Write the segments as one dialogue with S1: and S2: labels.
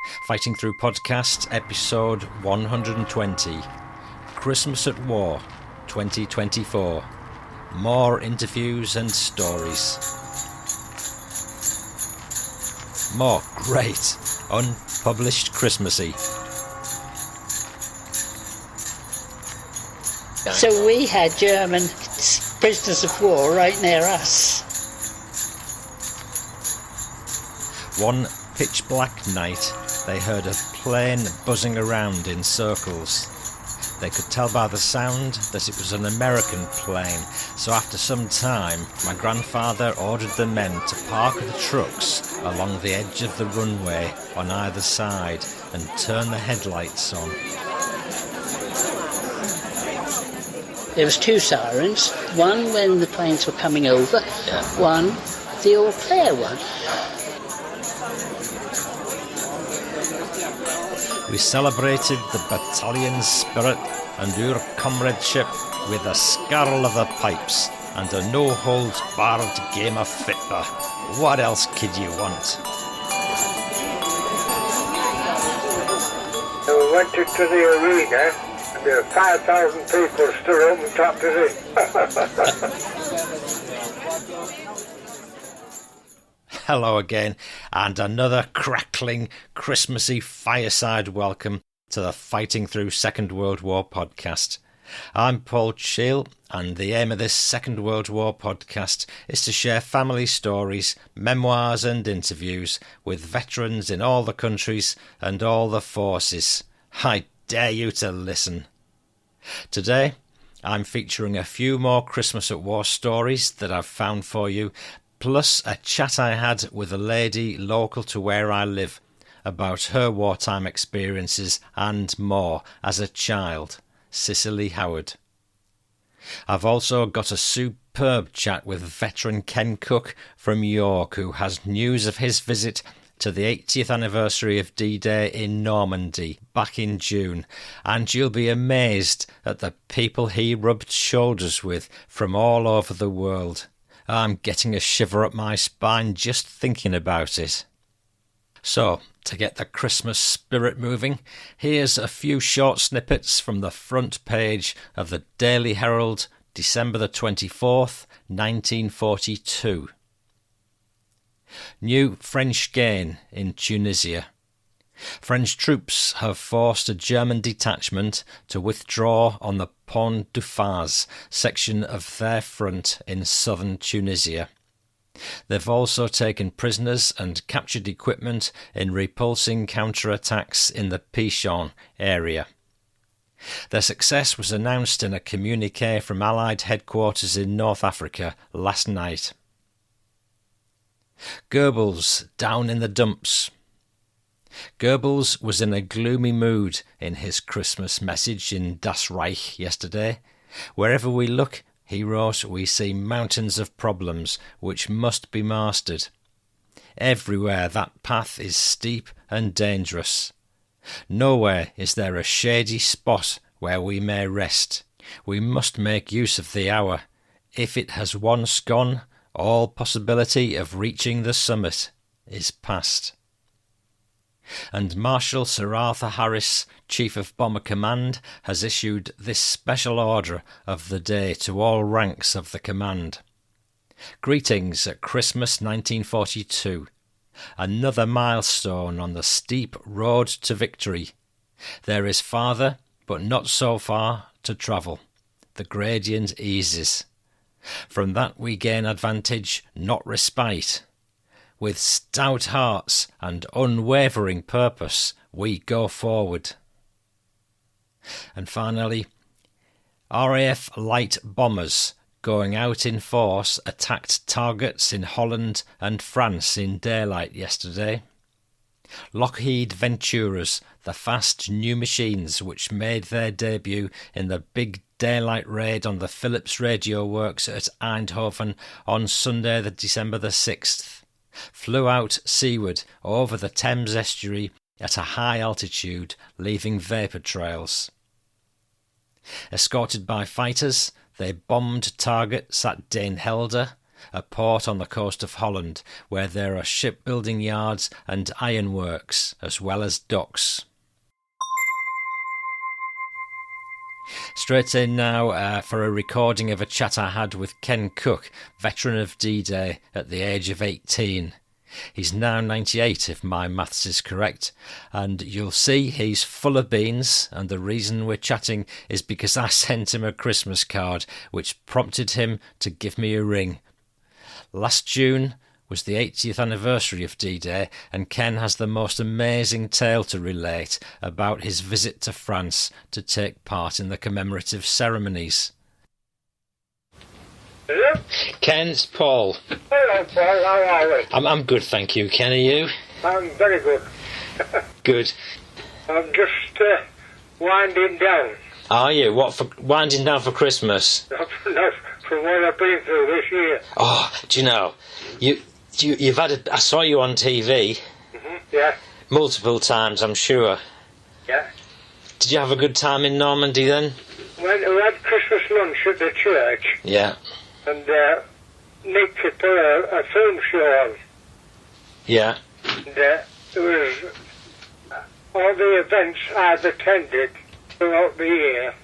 S1: Fighting Through Podcast, episode 120. Christmas at War, 2024. More interviews and stories. More great, unpublished Christmassy.
S2: So we had German prisoners of war right near us.
S1: One pitch black night, they heard a plane buzzing around in circles. They could tell by the sound that it was an American plane, so after some time, my grandfather ordered the men to park the trucks along the edge of the runway on either side and turn the headlights on.
S2: There was two sirens, one when the planes were coming over, one the all clear one.
S1: We celebrated the battalion's spirit and our comradeship with a skirl of the pipes and a no-holds-barred game of football. What else could you want?
S3: So we went to the arena and there were 5,000 people stood up and tapped us in.
S1: Hello again, and another crackling, Christmassy fireside welcome to the Fighting Through Second World War podcast. I'm Paul Shield, and the aim of this Second World War podcast is to share family stories, memoirs and interviews with veterans in all the countries and all the forces. I dare you to listen. Today, I'm featuring a few more Christmas at War stories that I've found for you, plus a chat I had with a lady local to where I live about her wartime experiences and more as a child, Cecili Howard. I've also got a superb chat with veteran Ken Cooke from York, who has news of his visit to the 80th anniversary of D-Day in Normandy back in June, and you'll be amazed at the people he rubbed shoulders with from all over the world. I'm getting a shiver up my spine just thinking about it. So, to get the Christmas spirit moving, here's a few short snippets from the front page of the Daily Herald, December the 24th, 1942. New French gain in Tunisia. French troops have forced a German detachment to withdraw on the Pont du Fars section of their front in southern Tunisia. They've also taken prisoners and captured equipment in repulsing counterattacks in the Pichon area. Their success was announced in a communiqué from Allied headquarters in North Africa last night. Goebbels down in the dumps. Goebbels was in a gloomy mood in his Christmas message in Das Reich yesterday. Wherever we look, he wrote, we see mountains of problems which must be mastered. Everywhere that path is steep and dangerous. Nowhere is there a shady spot where we may rest. We must make use of the hour. If it has once gone, all possibility of reaching the summit is past. And Marshal Sir Arthur Harris, Chief of Bomber Command, has issued this special order of the day to all ranks of the command. Greetings at Christmas 1942. Another milestone on the steep road to victory. There is farther, but not so far, to travel. The gradient eases. From that we gain advantage, not respite. With stout hearts and unwavering purpose, we go forward. And finally, RAF light bombers going out in force attacked targets in Holland and France in daylight yesterday. Lockheed Venturas, the fast new machines which made their debut in the big daylight raid on the Phillips Radio Works at Eindhoven on Sunday, December the 6th, flew out seaward over the Thames estuary at a high altitude, leaving vapour trails. Escorted by fighters, they bombed targets at Deinhelde, a port on the coast of Holland, where there are shipbuilding yards and ironworks, as well as docks. Straight in now for a recording of a chat I had with Ken Cooke, veteran of D-Day at the age of 18. He's now 98 if my maths is correct, and you'll see he's full of beans, and the reason we're chatting is because I sent him a Christmas card which prompted him to give me a ring. Last June was the 80th anniversary of D-Day, and Ken has the most amazing tale to relate about his visit to France to take part in the commemorative ceremonies.
S3: Hello?
S1: Ken, it's Paul.
S3: Hello, Paul. How are you?
S1: I'm good, thank you. Ken, are you?
S3: I'm very good.
S1: Good.
S3: I'm just winding down.
S1: Are you? What, for winding down for Christmas?
S3: Not from what I've been through this year.
S1: Oh, do you know, you've had I saw you on TV.
S3: Mm-hmm. Yeah.
S1: Multiple times, I'm sure.
S3: Yeah.
S1: Did you have a good time in Normandy then?
S3: We had Christmas lunch at the church.
S1: Yeah.
S3: And Nick had put a film show on.
S1: Yeah.
S3: And it was all the events I've attended throughout the year.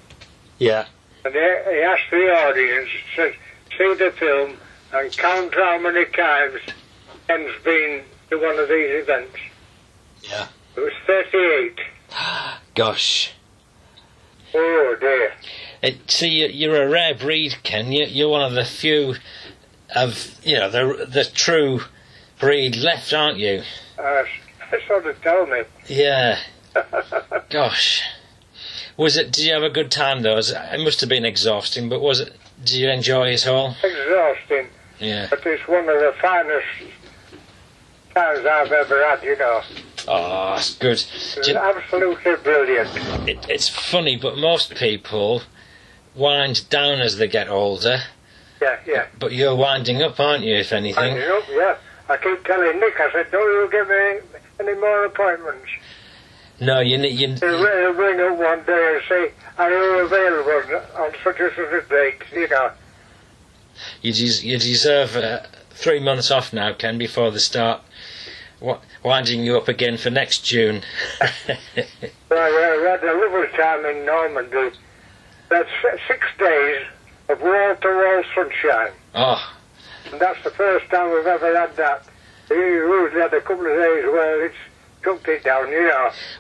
S1: Yeah.
S3: And he asked the audience to see the film and count how many times Ken's been to one of these events.
S1: Yeah.
S3: It was 38.
S1: Gosh.
S3: Oh dear.
S1: See, you're a rare breed, Ken. You're one of the few of, the true breed left, aren't you?
S3: That's what they tell me.
S1: Yeah. Gosh. Did you have a good time though? It must have been exhausting, but did you enjoy it all?
S3: Exhausting.
S1: Yeah.
S3: But it's one of the finest times I've ever had,
S1: Oh, that's good.
S3: It was absolutely brilliant.
S1: It's funny, but most people wind down as they get older.
S3: Yeah.
S1: But you're winding up, aren't you, if anything?
S3: Winding up, yeah. I keep telling Nick, I said, don't you give me any more appointments.
S1: No, you
S3: He'll ring up one day and say, are you available on such and such a date,
S1: You deserve 3 months off now, Ken, before they start winding you up again for next June.
S3: Well, we had a lovely time in Normandy. That's 6 days of wall-to-wall sunshine.
S1: Oh.
S3: And that's the first time we've ever had that. We usually had a couple of days where it's chucked it down,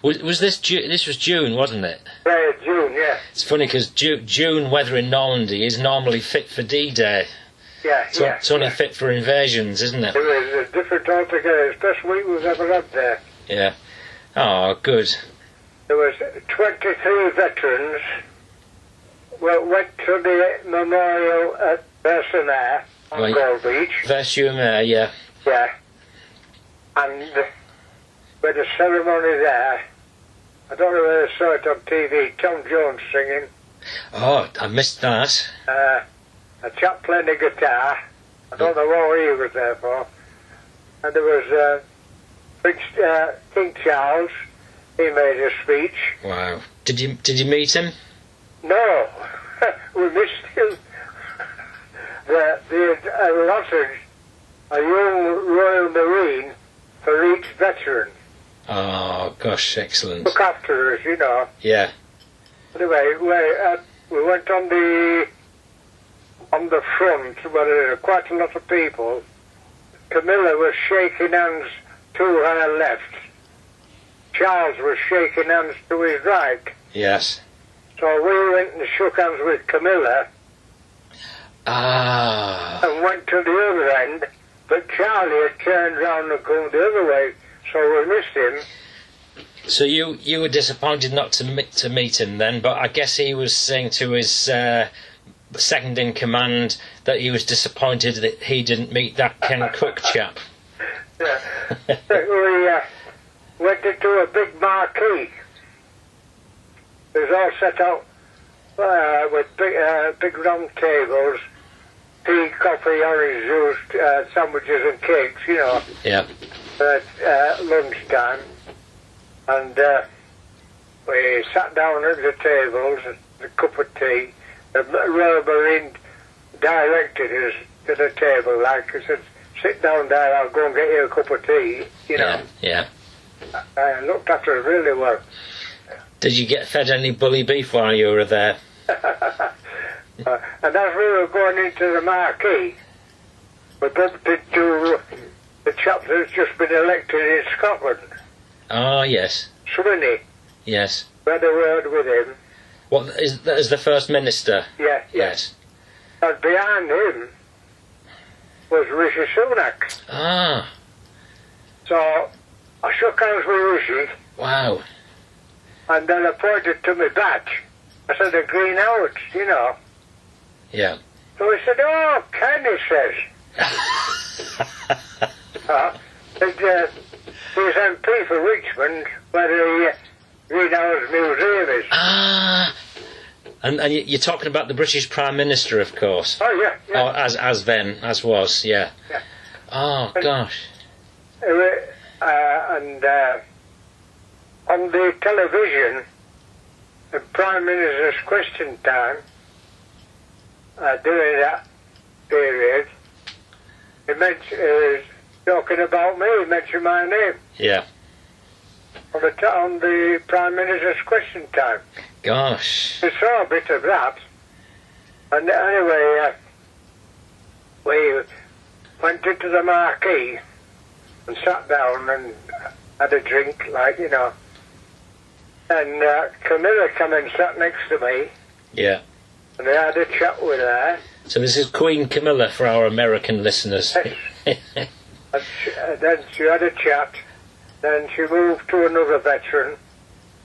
S1: Was this this was June, wasn't it?
S3: Yeah, June, yeah.
S1: It's funny because June weather in Normandy is normally fit for D-Day.
S3: Yeah,
S1: It's only fit for invasions, isn't it?
S3: It was different altogether. It's the best week we've ever had there.
S1: Yeah. Oh, good.
S3: There was 23 veterans. Went to the memorial at Versailles on Gold Beach.
S1: Versailles, yeah.
S3: Yeah. And we had a ceremony there. I don't know whether I saw it on TV. Tom Jones singing.
S1: Oh, I missed that.
S3: A chap playing the guitar. I don't know what he was there for. And there was King Charles. He made a speech.
S1: Wow. Did you meet him?
S3: No, we missed him. They had allotted a young Royal Marine for each veteran.
S1: Oh, gosh, excellent.
S3: Look after us,
S1: Yeah.
S3: Anyway, we went on the front where there were quite a lot of people. Camilla was shaking hands to her left. Charles was shaking hands to his right.
S1: Yes.
S3: So we went and shook hands with Camilla.
S1: Ah.
S3: And went to the other end, but Charlie had turned round and come the other way, so we missed him.
S1: So you were disappointed not to meet him then, but I guess he was saying to his second in command that he was disappointed that he didn't meet that Ken Cooke chap.
S3: Yeah. We went into a big marquee. It was all set out with big round tables, tea, coffee, orange juice, sandwiches and cakes,
S1: Yeah.
S3: At lunchtime. And we sat down at the tables, a cup of tea. The Royal Marine directed us to the table, like I said, sit down there, I'll go and get you a cup of tea, you know.
S1: Yeah.
S3: I looked after it really well.
S1: Did you get fed any bully beef while you were there?
S3: And as we were going into the marquee, we bumped into the chap that's just been elected in Scotland.
S1: Oh, yes.
S3: Swinney.
S1: Yes.
S3: We had a word with him.
S1: What, is that as the First Minister?
S3: Yeah.
S1: Yes.
S3: And behind him was Rishi Sunak.
S1: Ah.
S3: So I shook hands with Rishi.
S1: Wow.
S3: And then I pointed to my badge. I said, the Green Hours, you know.
S1: Yeah.
S3: So he said, oh, Ken, he says. He's MP for Richmond, where the Green Hours Museum is.
S1: Ah. And you're talking about the British Prime Minister, of course.
S3: Oh, yeah.
S1: Oh, as was, yeah. Oh, gosh.
S3: And on the television, the Prime Minister's question time, during that period, he was talking about me, he mentioned my name.
S1: Yeah.
S3: On the Prime Minister's question time.
S1: Gosh.
S3: We saw a bit of that. And anyway, we went into the marquee and sat down and had a drink, like, you know. And Camilla came and sat next to me.
S1: Yeah.
S3: And I had a chat with her.
S1: So this is Queen Camilla for our American listeners.
S3: And then she had a chat. Then she moved to another veteran.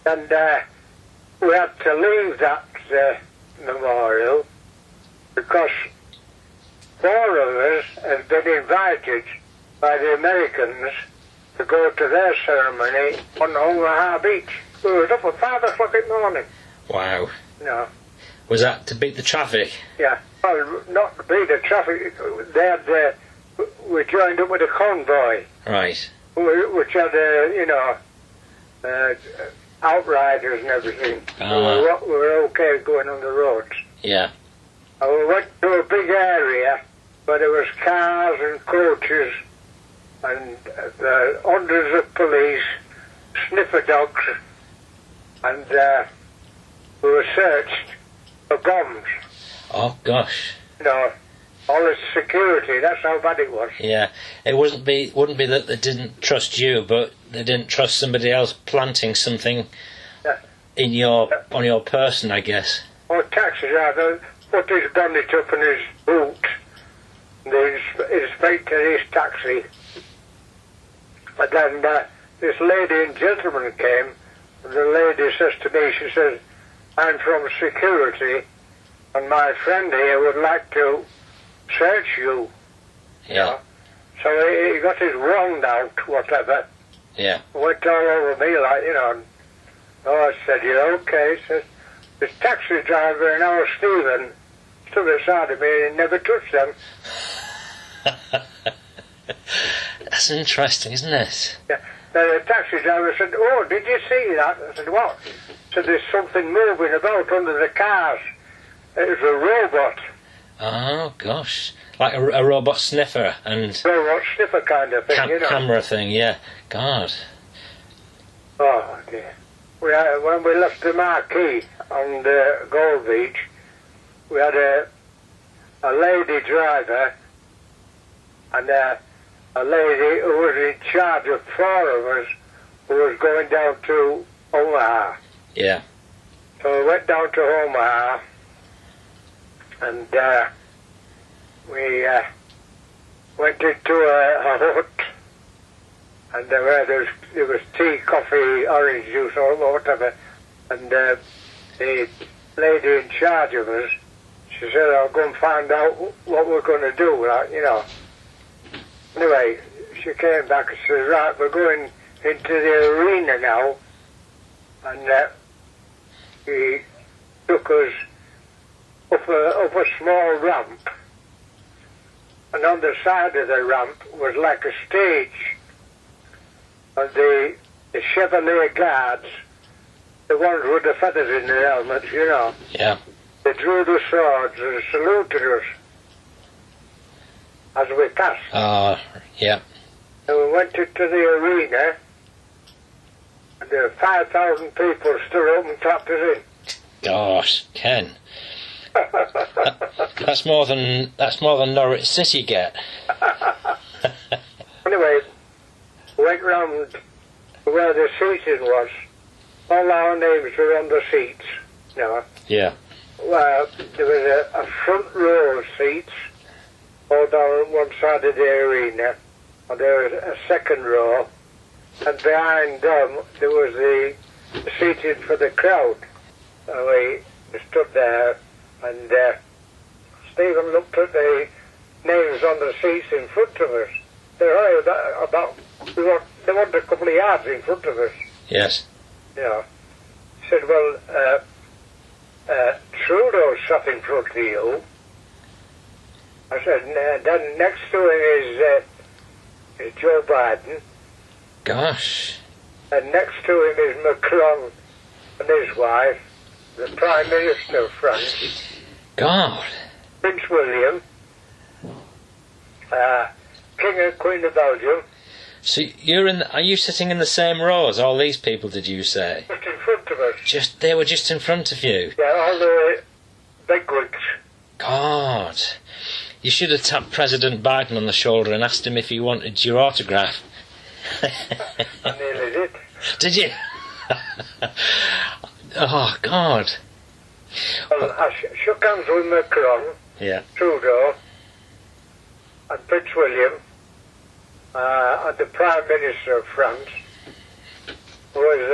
S3: And we had to leave that memorial because 4 of us had been invited by the Americans to go to their ceremony on Omaha Beach. We were up at 5 o'clock in the morning.
S1: Wow.
S3: No.
S1: Was that to beat the traffic?
S3: Yeah. Well, not to beat the traffic. We joined up with a convoy.
S1: Right.
S3: Which had, outriders and everything. We were okay going on the roads.
S1: Yeah.
S3: And we went to a big area where there was cars and coaches and hundreds of police, sniffer dogs, and we were searched for bombs.
S1: Oh, gosh.
S3: You know, all the security, that's how bad it was.
S1: Yeah. It wouldn't be that they didn't trust you, but they didn't trust somebody else planting something on your person, I guess.
S3: Oh, taxi driver put his bonnet up and his boot, and he inspected his taxi. And then this lady and gentleman came, and the lady says to me, she says, I'm from security, and my friend here would like to search you.
S1: Yeah.
S3: You know? So he got his wand out, whatever.
S1: Yeah.
S3: Went all over me, like, you know. And, I said, yeah, okay. He says, this taxi driver and our Stephen stood aside of me and he never touched them.
S1: That's interesting, isn't it?
S3: Yeah. The taxi driver said, oh, did you see that? I said, what? He said, there's something moving about under the cars. It was a robot.
S1: Oh, gosh. Like a robot sniffer and...
S3: Robot sniffer kind of thing, you know.
S1: Camera thing, yeah. God.
S3: Oh, dear. When we left the marquee on the Gold Beach, we had a lady driver and a lady who was in charge of 4 of us who was going down to Omaha.
S1: Yeah.
S3: So we went down to Omaha and we went into a hut, and there was tea, coffee, orange juice, or whatever, and the lady in charge of us, she said, I'll go and find out what we're going to do, like, you know. Anyway, she came back and said, right, we're going into the arena now, and he took us up a small ramp, and on the side of the ramp was like a stage, and the Chevalier guards, the ones with the feathers in their helmets, you know,
S1: yeah,
S3: they drew the swords and saluted us. as we passed.
S1: Oh, yeah.
S3: And we went into the arena, and there were 5,000 people stood up and clapped us in.
S1: Gosh, Ken. That's more than Norwich City get.
S3: Anyway, we went round where the seating was. All our names were on the seats, you know.
S1: Yeah.
S3: Well, there was a front row of seats, all down one side of the arena, and there was a second row, and behind them there was the seating for the crowd. And we stood there, and Stephen looked at the names on the seats in front of us. They wanted a couple of yards in front of us.
S1: Yes.
S3: You know. He said, well, Trudeau sat in front of you. I said, then next to him is Joe Biden.
S1: Gosh.
S3: And next to him is Macron and his wife, the Prime Minister of France.
S1: God.
S3: Prince William, King and Queen of Belgium.
S1: So are you sitting in the same row as all these people, did you say?
S3: Just in front of us.
S1: They were just in front of you?
S3: Yeah, all the bigwigs.
S1: God. You should have tapped President Biden on the shoulder and asked him if he wanted your autograph.
S3: I nearly did.
S1: Did you? Oh, God.
S3: Well, I shook hands with Macron,
S1: Yeah.
S3: Trudeau, and Prince William, and the Prime Minister of France, who is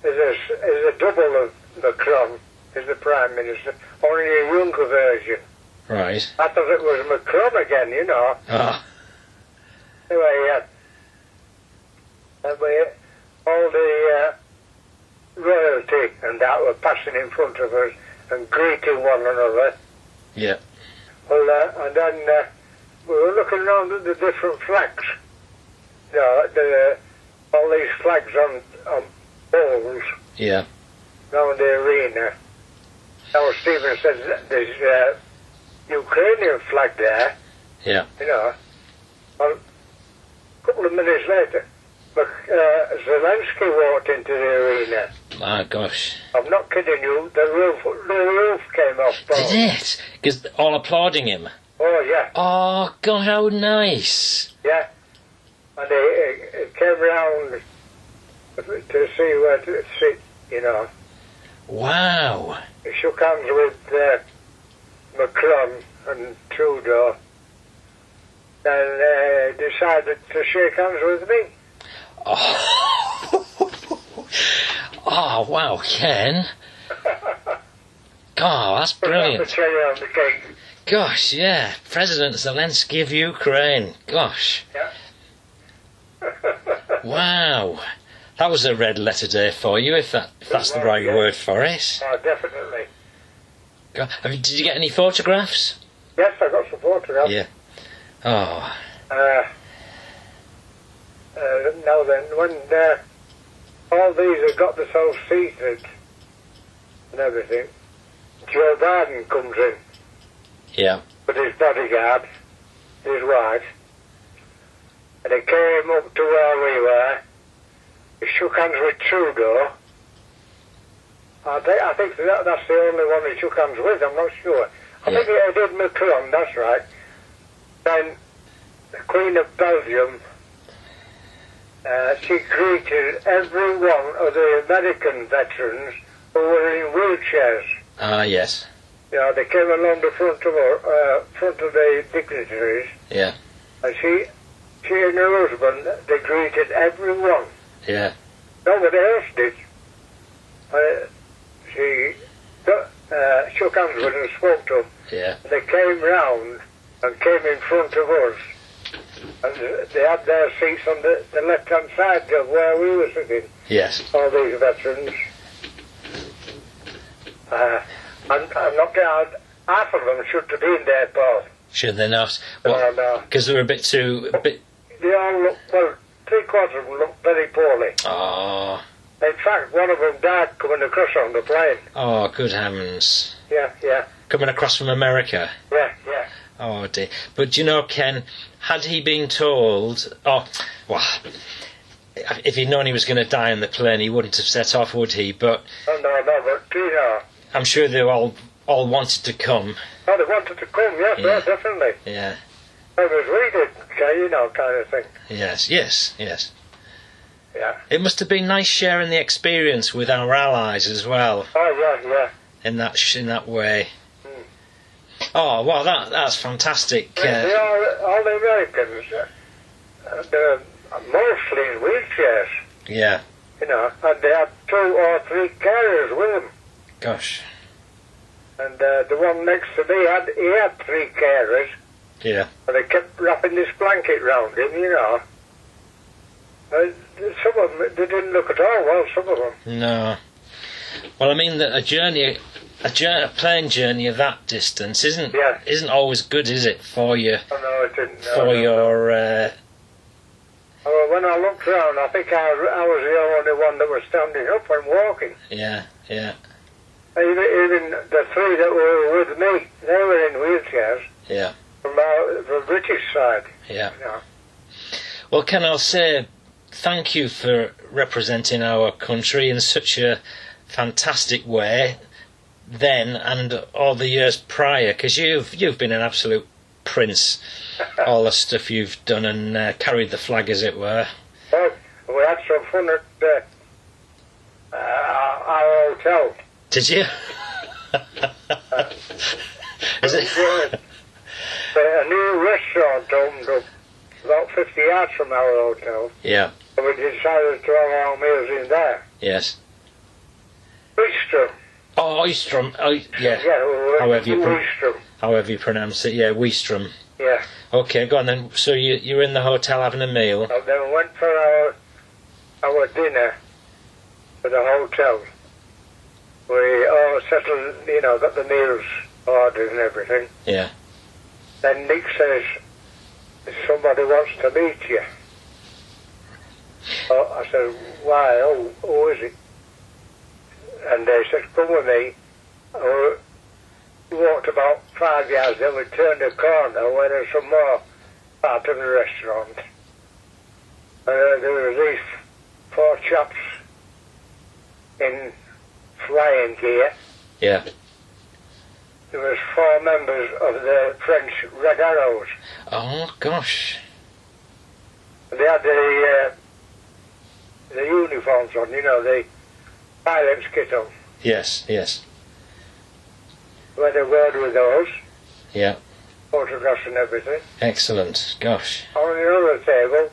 S3: a double of Macron, is the Prime Minister, only a younger version.
S1: Right.
S3: I thought it was Macron again, you know.
S1: Oh.
S3: Anyway, all the royalty and that were passing in front of us and greeting one another.
S1: Yeah.
S3: Well, and then we were looking around at the different flags. You know, all these flags on poles
S1: Yeah.
S3: around the arena. Now Stephen said there's Ukrainian flag there,
S1: Yeah.
S3: you know. Well, a couple of minutes later, Zelensky walked into the arena.
S1: My gosh.
S3: I'm not kidding you, the roof came off.
S1: Did it? Because all applauding him.
S3: Oh, yeah.
S1: Oh, God, how nice.
S3: Yeah. And he came round to see where to sit, you know.
S1: Wow.
S3: He shook hands with Macron and Trudeau and decided to shake hands with me.
S1: Oh, oh wow, Ken. God, that's brilliant.
S3: That's the cherry on the cake.
S1: Gosh, yeah. President Zelensky of Ukraine. Gosh.
S3: Yeah.
S1: Wow. That was a red letter day for you, if that's the right word for it.
S3: Oh, definitely.
S1: God, did you get any photographs?
S3: Yes, I got some photographs.
S1: Yeah. Oh.
S3: Now then, when all these have got themselves seated and everything, Joe Biden comes in
S1: Yeah.
S3: with his bodyguard, his wife, and he came up to where we were. He shook hands with Trudeau. I think that's the only one he shook hands with, I'm not sure. I think he did Macron, that's right. Then the Queen of Belgium, she greeted every one of the American veterans who were in wheelchairs.
S1: Ah, yes.
S3: You know, they came along the front of the dignitaries,
S1: Yeah.
S3: and she and her husband, they greeted everyone.
S1: Yeah.
S3: Nobody else did. She shook hands with them and spoke to them.
S1: Yeah.
S3: They came round and came in front of us. And they had their seats on the left-hand side of where we were sitting.
S1: Yes.
S3: All these veterans. I'm not getting half of them should have been there, Paul.
S1: Should they not?
S3: No.
S1: Because they were a bit too...
S3: They all look, well, three-quarters of them look very poorly.
S1: Oh.
S3: In fact, one of them died coming across on the plane.
S1: Oh, good heavens.
S3: Yeah.
S1: Coming across from America?
S3: Yeah.
S1: Oh dear. But you know, Ken, had he been told, if he'd known he was going to die on the plane, he wouldn't have set off, would he? But
S3: No, but you know.
S1: I'm sure they all wanted to come.
S3: Oh, they wanted to come, yes,
S1: Yeah.
S3: definitely.
S1: Yeah.
S3: It was we did, you know, kind of thing.
S1: Yes.
S3: Yeah.
S1: It must have been nice sharing the experience with our allies as well.
S3: Oh, yeah.
S1: In that way. Oh, well, that's fantastic.
S3: All the Americans, they're mostly in wheelchairs.
S1: Yeah.
S3: You know, and they had 2 or 3 carriers with them.
S1: Gosh.
S3: And the one next to me he had 3 carers.
S1: Yeah.
S3: And they kept wrapping this blanket round him, you know. Some of them, they didn't look at all well, some of them.
S1: No. Well, I mean, a plane journey of that distance isn't always good, is it, for you?
S3: Oh, no, it didn't.
S1: Your...
S3: when I looked round, I think I was the only one that was standing up and walking.
S1: Yeah.
S3: Even the 3 that were with me, they were in wheelchairs.
S1: Yeah.
S3: From the British side.
S1: Yeah.
S3: You know.
S1: Well, Ken, I'll say thank you for representing our country in such a fantastic way then and all the years prior, because you've been an absolute prince. All the stuff you've done and carried the flag, as it were.
S3: Well, we had some fun at our hotel.
S1: Did you? Is it?
S3: A new restaurant opened up about 50 yards from our hotel.
S1: Yeah.
S3: So we decided to have our meals in there.
S1: Yes.
S3: Oystrum.
S1: Oh, Oystrum. Oh, yeah. However you pronounce it. Yeah, Oystrum.
S3: Yeah.
S1: Okay, go on then. So you're in the hotel having a meal.
S3: And then we went for our dinner at the hotel. We all settled, you know, got the meals ordered and everything.
S1: Yeah.
S3: Then Nick says, somebody wants to meet you. Oh, I said, why? Who is it? And they said, come with me. We walked about 5 yards, then we turned a corner where there's some more part of the restaurant. There were these 4 chaps in flying gear.
S1: Yeah.
S3: There was 4 members of the French Red Arrows.
S1: Oh, gosh.
S3: They had the uniforms on, you know, the pilot's kit on.
S1: Yes.
S3: We had a word with those.
S1: Yeah.
S3: Photographs and everything.
S1: Excellent. Gosh.
S3: On the other table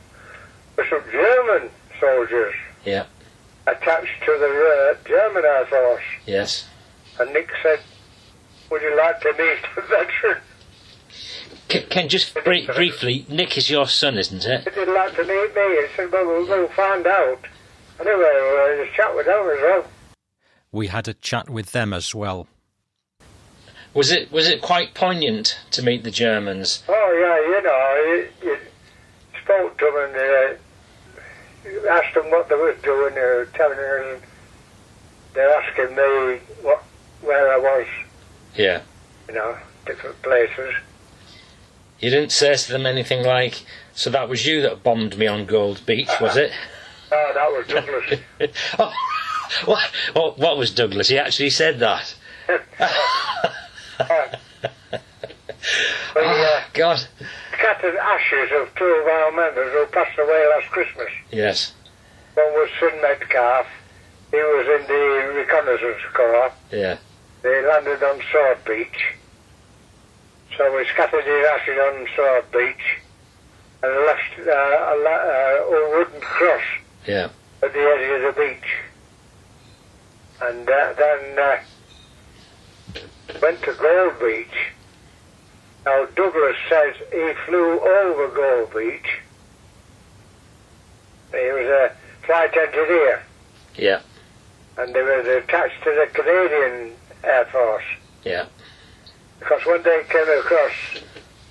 S3: were some German soldiers.
S1: Yeah.
S3: Attached to the German Air Force.
S1: Yes.
S3: And Nick said, would you like to meet the veteran?
S1: Ken, just briefly, Nick is your son, isn't it?
S3: Would you like to meet me? He said, well, we'll go find out. Anyway, we had a chat with them as well.
S1: We had a chat with them as well. Was it quite poignant to meet the Germans?
S3: Oh, yeah, you know, you spoke to them and asked them what they were doing. They were telling us, they're asking me where I was.
S1: Yeah.
S3: You know, different places.
S1: You didn't say to them anything like, so that was you that bombed me on Gold Beach, was it?
S3: Oh, that was Douglas.
S1: What was Douglas? He actually said that. God.
S3: Scattered ashes of 2 of our members who passed away last Christmas.
S1: Yes.
S3: One was Sin Metcalf. He was in the reconnaissance corps.
S1: Yeah.
S3: They landed on Sword Beach. So we scattered his ashes on Sword Beach and left a wooden cross
S1: at
S3: the edge of the beach. And then went to Gold Beach. Now Douglas says he flew over Gold Beach. He was a flight engineer.
S1: Yeah.
S3: And they were attached to the Canadian Air Force.
S1: Yeah.
S3: Because when they came across,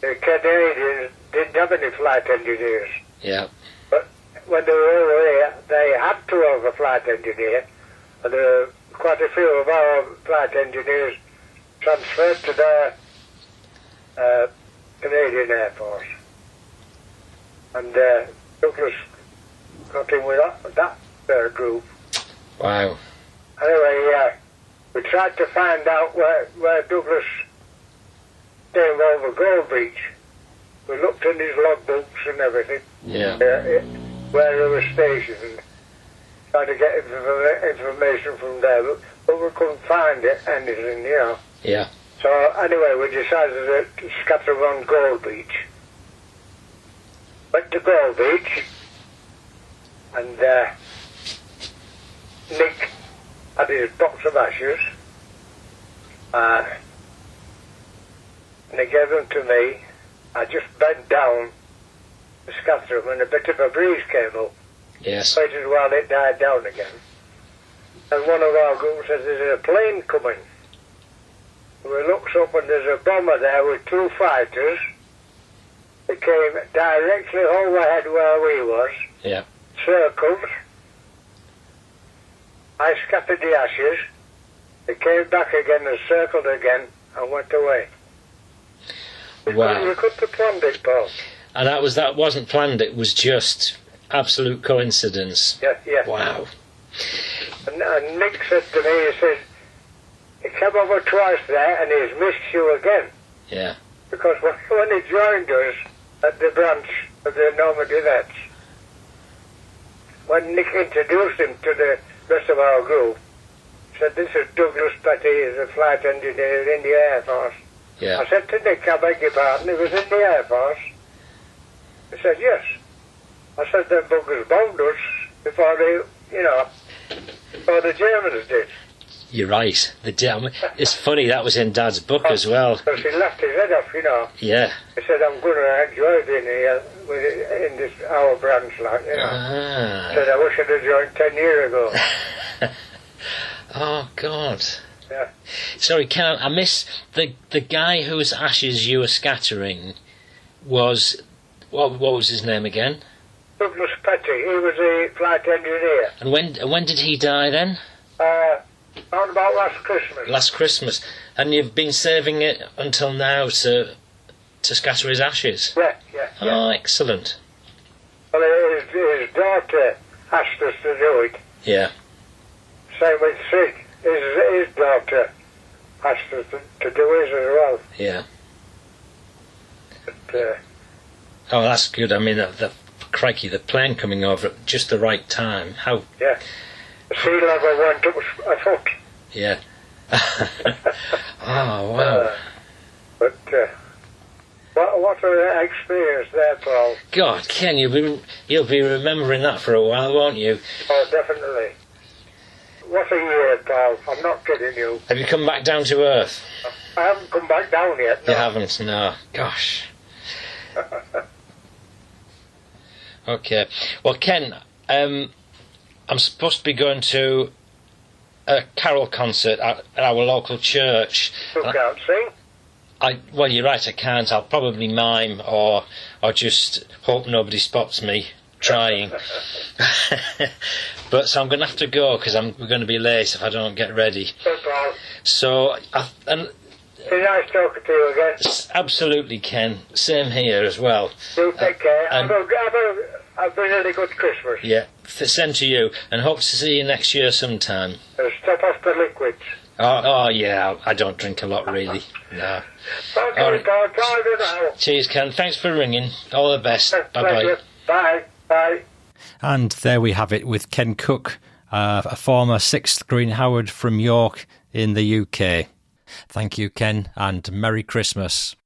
S3: the Canadians didn't have any flight engineers.
S1: Yeah.
S3: But when they were over there, they had to have a flight engineer. And quite a few of our flight engineers transferred to their Canadian Air Force. And Douglas got in with that group.
S1: Wow.
S3: Anyway, we tried to find out where Douglas came over Gold Beach. We looked in his logbooks and everything.
S1: Yeah.
S3: Where he was stationed. Tried to get information from there, but we couldn't find anything, you know.
S1: Yeah.
S3: So anyway, we decided to scatter around Gold Beach. Went to Gold Beach, and Nick had his box of ashes, and he gave them to me. I just bent down to scatter them, and a bit of a breeze came up.
S1: Yes.
S3: Waited while it died down again. And one of our group said, there's a plane coming. We looked up and there's a bomber there with 2 fighters. They came directly overhead where we was.
S1: Yeah.
S3: Circled. I scattered the ashes. They came back again and circled again and went away.
S1: Wow.
S3: We couldn't have planned it, Paul.
S1: And that wasn't planned, it was just absolute coincidence.
S3: Yeah.
S1: Wow.
S3: And Nick said to me, he said, he came over twice there and he's missed you again.
S1: Yeah.
S3: Because when he joined us at the branch of the Normandy Vets, when Nick introduced him to the rest of our group, he said, this is Douglas Petty, he's a flight engineer in the Air Force.
S1: Yeah.
S3: I said to Nick, I beg your pardon, he was in the Air Force. He said, yes. I said, the buggers bombed us before before the Germans did.
S1: You're right. It's funny, that was in Dad's book as well.
S3: Because he left his head off,
S1: Yeah.
S3: He said, I'm going to enjoy being here in this our branch, like,
S1: Ah.
S3: He said, I wish I'd have joined 10 years ago.
S1: Oh, God.
S3: Yeah.
S1: Sorry, Ken, I miss the guy whose ashes you were scattering was... What was his name again?
S3: Douglas Petty, he was a flight engineer.
S1: And when did he die then?
S3: Around about last Christmas.
S1: Last Christmas. And you've been saving it until now to scatter his ashes?
S3: Yeah.
S1: Oh, excellent.
S3: Well, his daughter asked us to do it.
S1: Yeah.
S3: Same with Sig. His daughter asked us to do his as well.
S1: Yeah.
S3: But,
S1: oh, that's good. I mean, crikey, the plane coming over at just the right time. How?
S3: yeah. The sea level went up a foot.
S1: Yeah. Oh, wow.
S3: But what an experience there, Paul.
S1: God, Ken, you'll be remembering that for a while, won't you?
S3: Oh, definitely. What a year, Paul. I'm not kidding you.
S1: Have you come back down to earth?
S3: I haven't come back down yet. No.
S1: You haven't? No. Gosh. Okay. Well, Ken, I'm supposed to be going to a carol concert at our local church.
S3: You can't sing.
S1: Well, you're right, I can't. I'll probably mime or just hope nobody spots me trying. But so I'm going to have to go because we're going to be late if I don't get ready.
S3: Good, Paul.
S1: So,
S3: It's nice talking to you again.
S1: Absolutely, Ken. Same here as well.
S3: You take care. Have a really good Christmas.
S1: Yeah, same to you, and hope to see you next year sometime.
S3: Step off the liquids.
S1: Oh yeah, I don't drink a lot, really. No.
S3: Okay,
S1: All right.
S3: Paul. Bye now.
S1: Cheers, Ken. Thanks for ringing. All the best. Bye-bye.
S3: Bye. Bye.
S1: And there we have it with Ken Cooke, a former 6th Green Howard from York in the UK. Thank you, Ken, and Merry Christmas.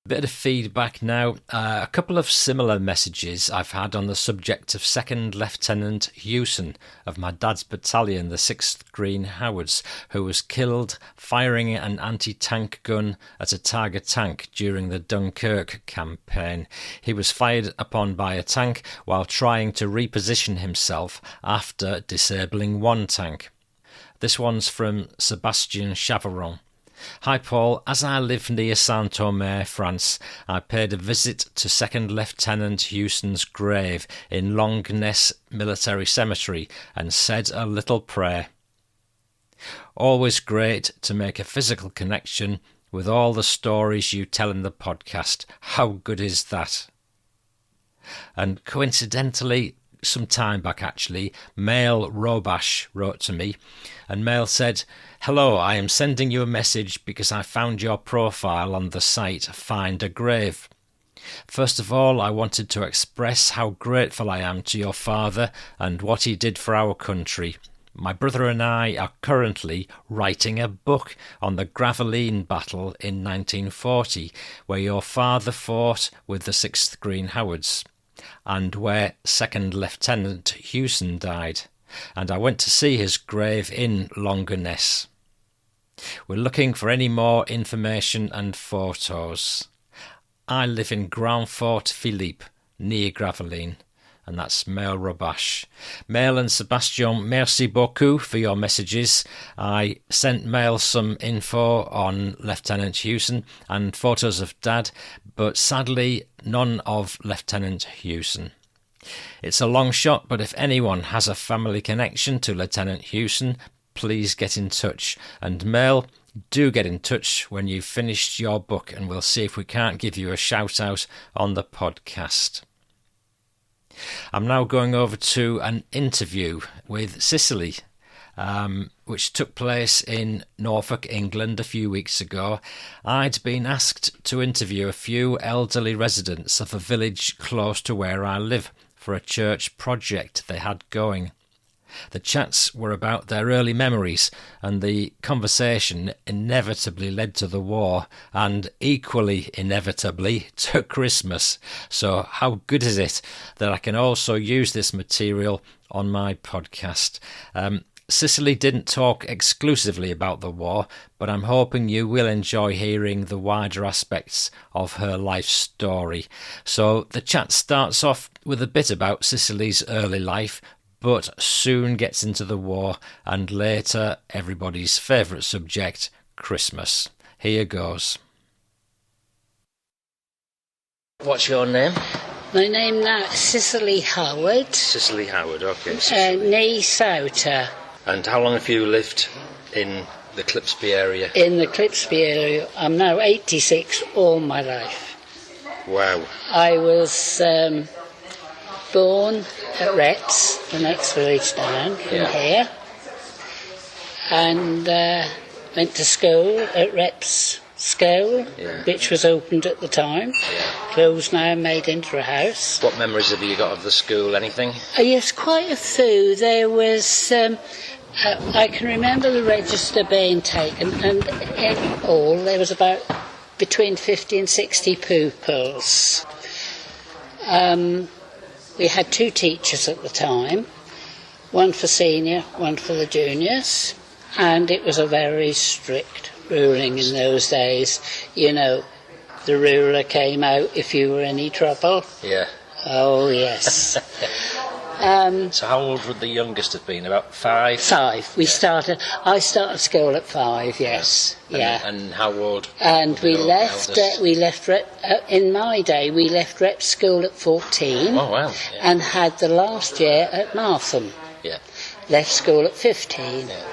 S1: Bit of feedback now. A couple of similar messages I've had on the subject of 2nd Lieutenant Hewson of my dad's battalion, the 6th Green Howards, who was killed firing an anti-tank gun at a Tiger tank during the Dunkirk campaign. He was fired upon by a tank while trying to reposition himself after disabling one tank. This one's from Sebastian Chavaron. Hi Paul, as I live near Saint-Omer, France, I paid a visit to 2nd Lieutenant Hewson's grave in Longness Military Cemetery and said a little prayer. Always great to make a physical connection with all the stories you tell in the podcast. How good is that? And coincidentally, some time back actually, Mail Robash wrote to me, and Mail said, "Hello, I am sending you a message because I found your profile on the site Find a Grave. First of all, I wanted to express how grateful I am to your father and what he did for our country. My brother and I are currently writing a book on the Gravelines battle in 1940, where your father fought with the 6th Green Howards, and where 2nd Lieutenant Hewson died, and I went to see his grave in Longerness. We're looking for any more information and photos. I live in Grand Fort Philippe, near Gravelines." And that's Mail Robash. Mail and Sebastian, merci beaucoup for your messages. I sent Mail some info on Lieutenant Hewson and photos of Dad, but sadly none of Lieutenant Hewson. It's a long shot, but if anyone has a family connection to Lieutenant Hewson, please get in touch. And Mail, do get in touch when you've finished your book, and we'll see if we can't give you a shout out on the podcast. I'm now going over to an interview with Cecili, which took place in Norfolk, England a few weeks ago. I'd been asked to interview a few elderly residents of a village close to where I live for a church project they had going. The chats were about their early memories, and the conversation inevitably led to the war, and equally inevitably to Christmas. So how good is it that I can also use this material on my podcast? Cecili didn't talk exclusively about the war, but I'm hoping you will enjoy hearing the wider aspects of her life story. So the chat starts off with a bit about Cecili's early life, but soon gets into the war, and later everybody's favourite subject, Christmas. Here goes. What's your name?
S2: My name now is Cecili Howard.
S1: Cecili Howard, okay.
S2: Nee Souter.
S1: And how long have you lived in the Clipsby area?
S2: In the Clipsby area. I'm now 86 all my life.
S1: Wow.
S2: I was born at Reps, the next village down from here, and went to school at Reps School, which was opened at the time, closed now and made into a house.
S1: What memories have you got of the school, anything?
S2: Yes, quite a few. There was, I can remember the register being taken, and in all there was about between 50 and 60 pupils. We had 2 teachers at the time, one for senior, one for the juniors, and it was a very strict ruling in those days. You know, the ruler came out if you were any trouble.
S1: Yeah.
S2: Oh, yes.
S1: So how old would the youngest have been? About 5?
S2: 5. I started school at 5, yes.
S1: And how old?
S2: And we left in my day, we left Rep School at 14.
S1: Oh, wow. Yeah.
S2: And had the last year at Martham.
S1: Yeah.
S2: Left school at 15.
S1: Yeah.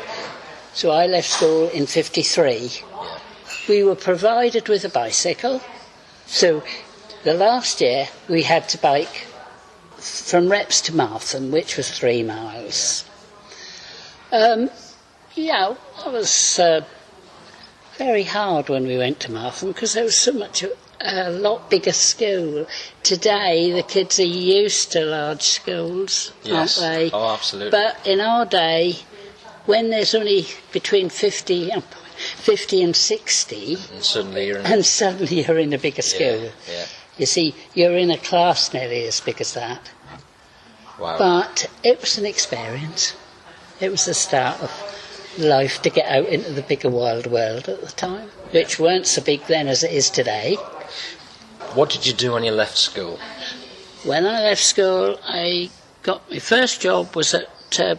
S2: So I left school in 53.
S1: Yeah.
S2: We were provided with a bicycle. So the last year we had to bike from Reps to Martham, which was 3 miles. That was very hard when we went to Martham, because there was a lot bigger school. Today the kids are used to large schools, aren't they?
S1: Oh, absolutely.
S2: But in our day, when there's only between 50 and 60,
S1: and suddenly
S2: you're in a bigger school.
S1: Yeah.
S2: You see, you're in a class nearly as big as that.
S1: Wow.
S2: But it was an experience. It was the start of life to get out into the bigger wild world at the time, which weren't so big then as it is today.
S1: What did you do when you left school?
S2: When I left school, my first job was at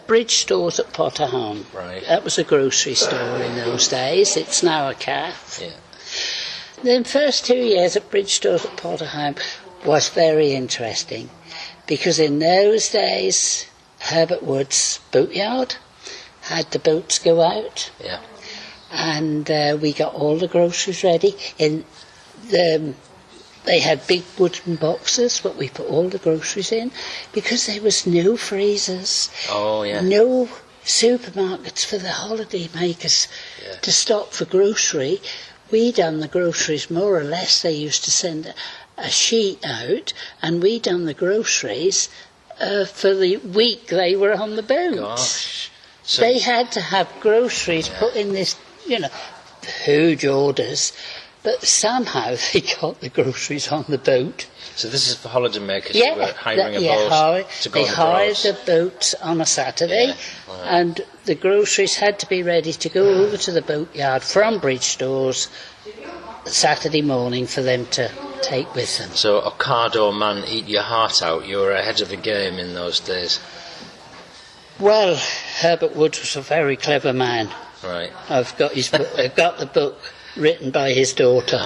S2: Bridge Stores at Potterham.
S1: Right.
S2: That was a grocery store in those days. It's now a cafe.
S1: Yeah.
S2: The first 2 years at Bridge Stores at Potterham was very interesting, because in those days Herbert Wood's Bootyard had the boats go out.
S1: Yeah.
S2: And we got all the groceries ready. They had big wooden boxes, but we put all the groceries in because there was no freezers.
S1: Oh, yeah.
S2: No supermarkets for the holiday makers to stop for grocery. We done the groceries more or less. They used to send a sheet out, and we done the groceries for the week they were on the boat.
S1: Gosh. So
S2: they had to have groceries put in this, huge orders, but somehow they got the groceries on the boat.
S1: So this is for holiday makers who were hiring a boat to go
S2: they hired the boats on a Saturday, and the groceries had to be ready to go over to the boatyard from Bridgestores Saturday morning for them to take with them.
S1: So Ocado man, eat your heart out. You were ahead of the game in those days.
S2: Well, Herbert Wood was a very clever man.
S1: Right.
S2: I've got the book written by his daughter,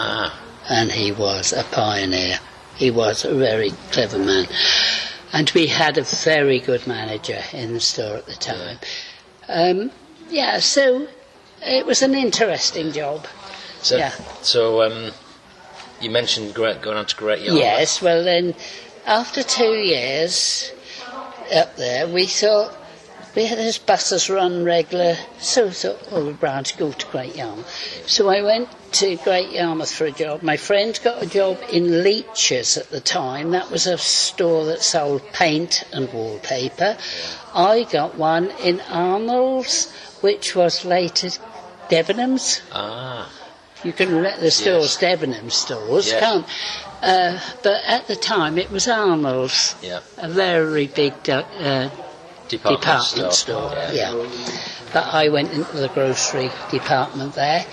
S2: and he was a pioneer. He was a very clever man. And we had a very good manager in the store at the time. So it was an interesting job.
S1: So you mentioned going on to Great Yarmouth.
S2: Yes, well then, after 2 years up there, we thought, we had those buses run regular, so we thought, we're bound to go to Great Yarmouth. So I went to Great Yarmouth for a job. My friend got a job in Leach's at the time. That was a store that sold paint and wallpaper. I got one in Arnold's, which was later Debenhams. You can let the stores Debenhams stores, can't? But at the time it was Arnold's, a very big department store. But I went into the grocery department there,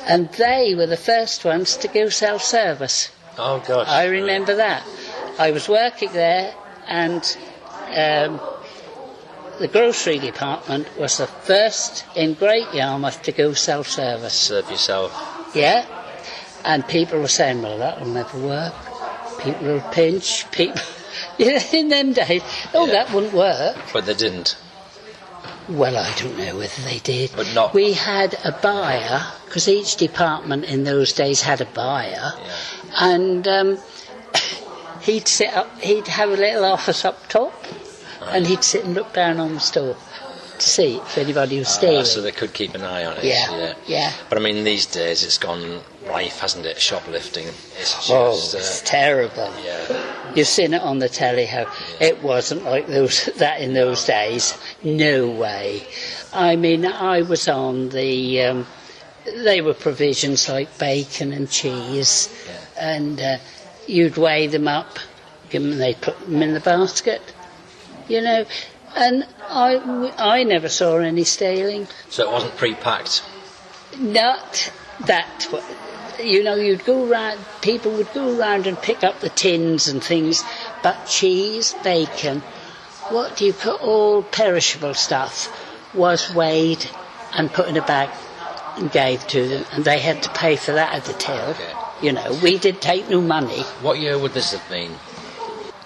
S2: and they were the first ones to go self-service.
S1: Oh gosh!
S2: I remember that. I was working there, and the grocery department was the first in Great Yarmouth to go self-service.
S1: Serve yourself.
S2: Yeah, and people were saying, well, that'll never work. People will pinch, in them days, that wouldn't work.
S1: But they didn't.
S2: Well, I don't know whether they did.
S1: But not.
S2: We had a buyer, because each department in those days had a buyer, and he'd sit up, he'd have a little office up top, and he'd sit and look down on the store to see if anybody was stealing.
S1: So they could keep an eye on it.
S2: Yeah.
S1: But I mean, these days it's gone rife, hasn't it? Shoplifting. It's just.
S2: It's terrible.
S1: Yeah.
S2: You've seen it on the telly how it wasn't like that in those days. No way. I mean, I was on the. They were provisions like bacon and cheese, and you'd weigh them up, they'd put them in the basket, and I never saw any stealing.
S1: So it wasn't pre-packed?
S2: Not that. You'd go round, people would go round and pick up the tins and things, but cheese, bacon, all perishable stuff was weighed and put in a bag and gave to them, and they had to pay for that at the till. Okay. We did take no money.
S1: What year would this have been?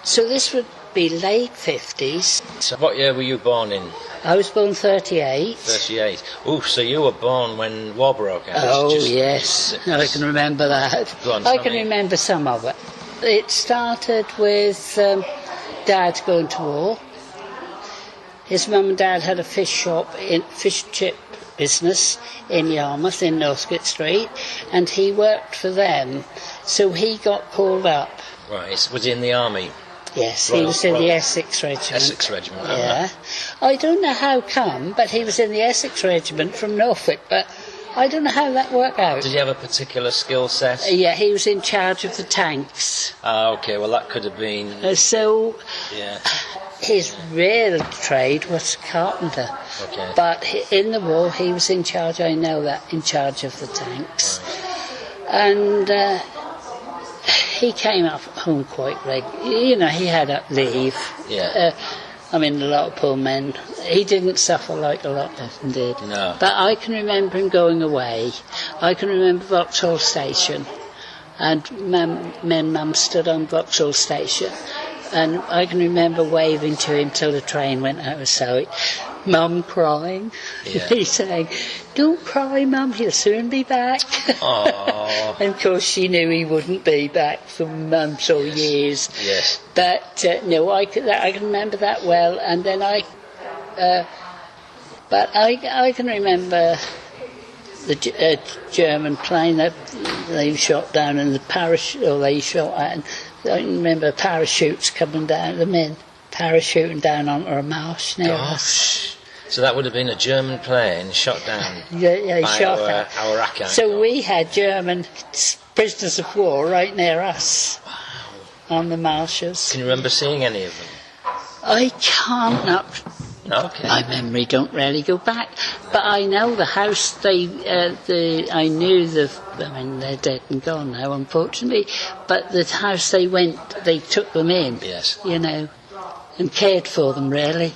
S2: So this would be late 50s.
S1: So what year were you born in?
S2: I was born 38.
S1: 38. Oh, so you were born when war broke out?
S2: Oh, yes. I can remember that.
S1: Go on,
S2: I can remember some of it. It started with Dad going to war. His mum and Dad had a fish chip business in Yarmouth, in Northcote Street, and he worked for them. So he got called up.
S1: Right, was he in the army?
S2: Yes, he was in the Essex Regiment.
S1: Essex Regiment,
S2: yeah. I don't know how come, but he was in the Essex Regiment from Norfolk, but I don't know how that worked out.
S1: Did he have a particular skill set?
S2: Yeah, he was in charge of the tanks.
S1: Okay, well that could have been...
S2: His real trade was carpenter.
S1: Okay.
S2: But in the war, he was in charge, I know that, in charge of the tanks. Right. And... he came up home quite regularly. He had up leave.
S1: Yeah.
S2: A lot of poor men. He didn't suffer like a lot of them did.
S1: No.
S2: But I can remember him going away. I can remember Vauxhall Station, and Mum stood on Vauxhall Station, and I can remember waving to him till the train went out of sight. Mum crying.
S1: Yeah.
S2: He's saying, "Don't cry, Mum, he'll soon be back."
S1: Oh.
S2: And of course she knew he wouldn't be back for months or years.
S1: Yes.
S2: But no, I can remember that well. And then I can remember the German plane that they shot down in the parachute, or they shot at. And I can remember parachutes coming down, the men parachuting down onto a marsh near us.
S1: So that would have been a German plane shot down
S2: Yeah,
S1: by
S2: shot
S1: our
S2: down.
S1: Iraqi.
S2: So we had German prisoners of war right near us.
S1: Wow.
S2: On the marshes.
S1: Can you remember seeing any of them?
S2: I can't not.
S1: Okay.
S2: My memory don't really go back, but I know the house. I knew I mean, they're dead and gone now, unfortunately. But the house they took them in.
S1: Yes.
S2: You know, and cared for them. Really,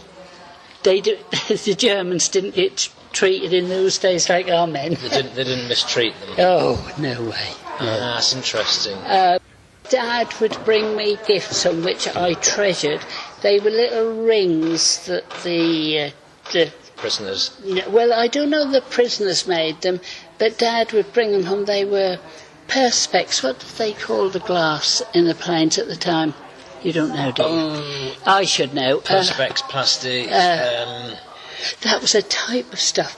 S2: the Germans didn't get treated in those days like our men.
S1: They didn't mistreat them.
S2: Oh, no way. No.
S1: That's interesting.
S2: Dad would bring me gifts on which I treasured. They were little rings that the
S1: Prisoners.
S2: well, I don't know the prisoners made them, but Dad would bring them home. They were perspex. What did they call the glass in the planes at the time? You don't know, do you? I should know.
S1: Perspex, plastic.
S2: That was a type of stuff.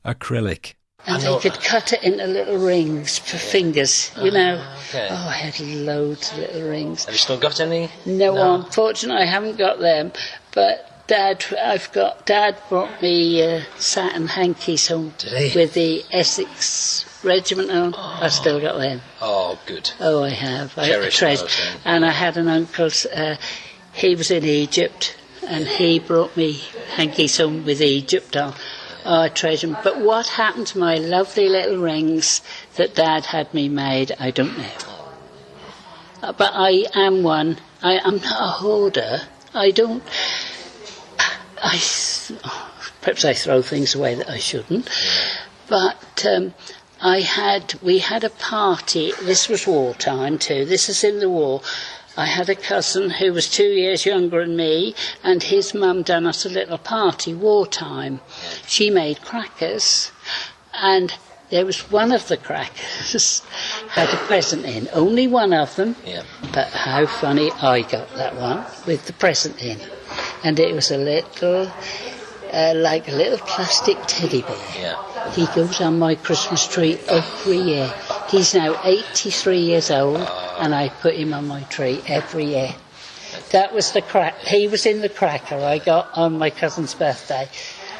S1: Acrylic.
S2: And they could cut it into little rings for fingers, you know.
S1: Okay.
S2: Oh, I had loads of little rings.
S1: Have you still got any?
S2: No, unfortunately I haven't got them. But Dad brought me satin hankies home with the Essex Regiment on. I still got them.
S1: Oh, good.
S2: Oh, I have.
S1: Cherish those, then.
S2: And I had an uncle, he was in Egypt, and he brought me hankies home with Egypt on. Oh, I treasure them. But what happened to my lovely little rings that Dad had me made, I don't know. But I am one. I'm not a hoarder. Perhaps I throw things away that I shouldn't. But we had a party. This was wartime too. This is in the war. I had a cousin who was 2 years younger than me, and his mum done us a little party, wartime. She made crackers, and there was one of the crackers had a present in, only one of them.
S1: Yeah.
S2: But how funny, I got that one with the present in. And it was a little, like a little plastic teddy bear.
S1: Yeah.
S2: He goes on my Christmas tree every year. He's now 83 years old, and I put him on my tree every year. That was he was in the cracker I got on my cousin's birthday,